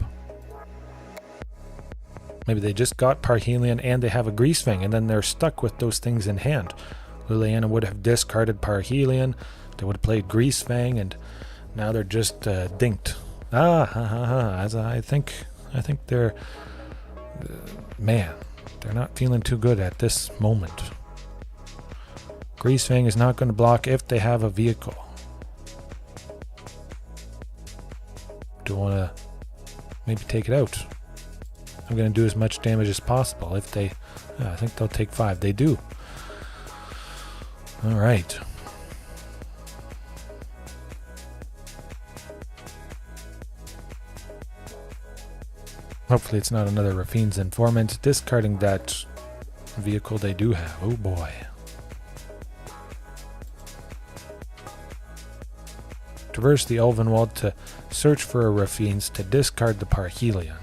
Maybe they just got Parhelion and they have a Greasefang, and then they're stuck with those things in hand. Liliana would have discarded Parhelion, they would have played Greasefang, and now they're just dinked. As I think they're... man, they're not feeling too good at this moment. Greasefang is not going to block if they have a vehicle. Do want to maybe take it out. I'm going to do as much damage as possible. If they... I think they'll take 5. They do. Alright. Hopefully it's not another Rafine's Informant. Discarding that vehicle they do have. Oh boy. Traverse the Ulvenwald to search for a Rafine's to discard the Parhelion.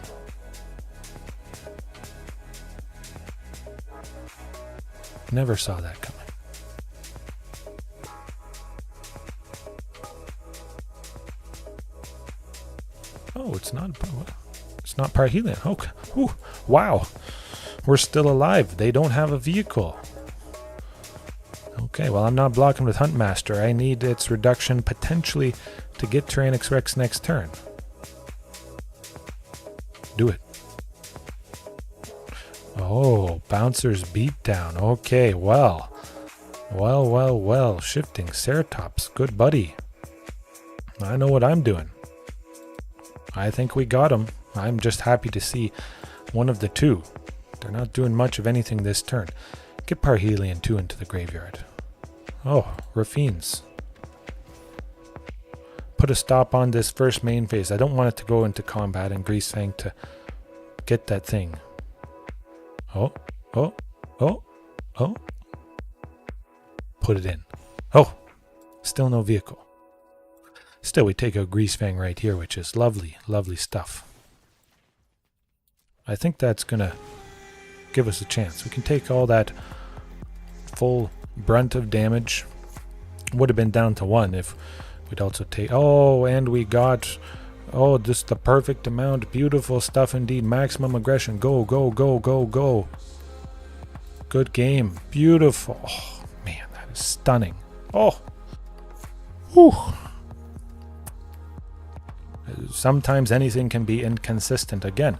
Never saw that coming. Oh, it's not Parhelion. Okay. Ooh, wow. We're still alive. They don't have a vehicle. Okay, well, I'm not blocking with Huntmaster. I need its reduction potentially to get Tyrranax Rex next turn. Do it. Oh, Bouncer's Beatdown. Okay, well. Well. Shifting Ceratops. Good buddy. I know what I'm doing. I think we got him. I'm just happy to see one of the two. They're not doing much of anything this turn. Get Parhelion 2 into the graveyard. Oh, Rafine's. Put a stop on this first main phase. I don't want it to go into combat and Greasefang to get that thing. Oh. Put it in. Oh, still no vehicle. Still, we take out Greasefang right here, which is lovely stuff. I think that's going to give us a chance. We can take all that full brunt of damage. Would have been down to 1 if we'd also take... Oh, and we got... Oh, this is the perfect amount. Beautiful stuff indeed. Maximum aggression. Go. Good game. Beautiful. Oh, man, that is stunning. Oh. Whew. Sometimes anything can be inconsistent. Again,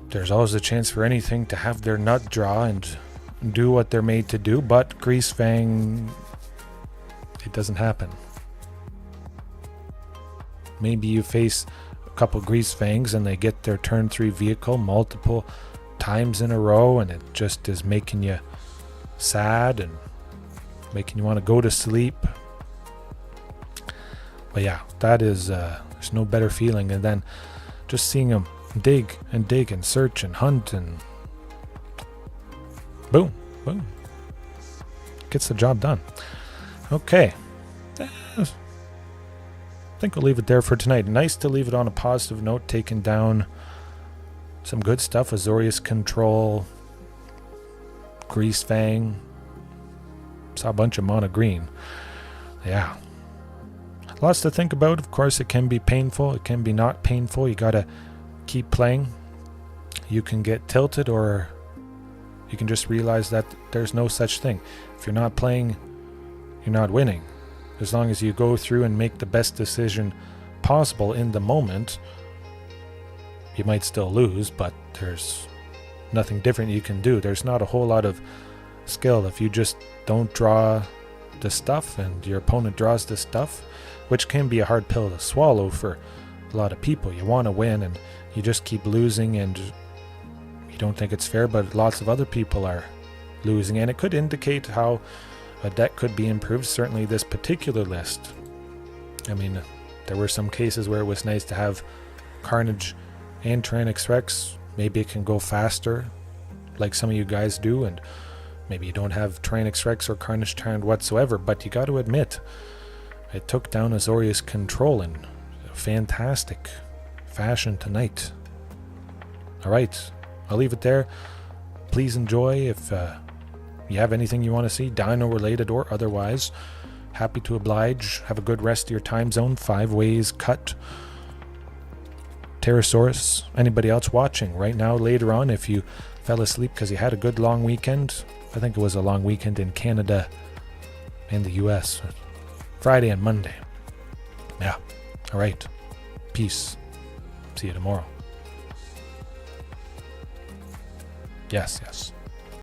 there's always a chance for anything to have their nut draw and do what they're made to do, but Greasefang, it doesn't happen. Maybe you face a couple Greasefangs and they get their turn 3 vehicle multiple times in a row, and it just is making you sad and making you want to go to sleep. But yeah, that is, there's no better feeling than then just seeing them dig and search and hunt and boom. Gets the job done. Okay. I think we'll leave it there for tonight. Nice to leave it on a positive note, taking down some good stuff. Azorius Control, Greasefang. Saw a bunch of mono green. Yeah. Lots to think about. Of course, it can be painful. It can be not painful. You gotta keep playing. You can get tilted, or you can just realize that there's no such thing. If you're not playing, you're not winning. As long as you go through and make the best decision possible in the moment, you might still lose, but there's nothing different you can do. There's not a whole lot of skill if you just don't draw the stuff and your opponent draws the stuff, which can be a hard pill to swallow for a lot of people. You want to win and you just keep losing and you don't think it's fair, but lots of other people are losing, and it could indicate how a deck could be improved. Certainly this particular list, I mean, there were some cases where it was nice to have Carnage and Tyrranax Rex. Maybe it can go faster like some of you guys do, and maybe you don't have Tyrranax Rex or Carnage Tyrant whatsoever, but you got to admit it took down Azorius Control in fantastic fashion tonight. Alright, I'll leave it there. Please enjoy. If you have anything you want to see, Dino related or otherwise, happy to oblige. Have a good rest of your time zone. 5 ways cut. Pterosaurus, anybody else watching right now, later on, if you fell asleep because you had a good long weekend. I think it was a long weekend in Canada and the US. Friday and Monday. Yeah. Alright. Peace. See you tomorrow. Yes.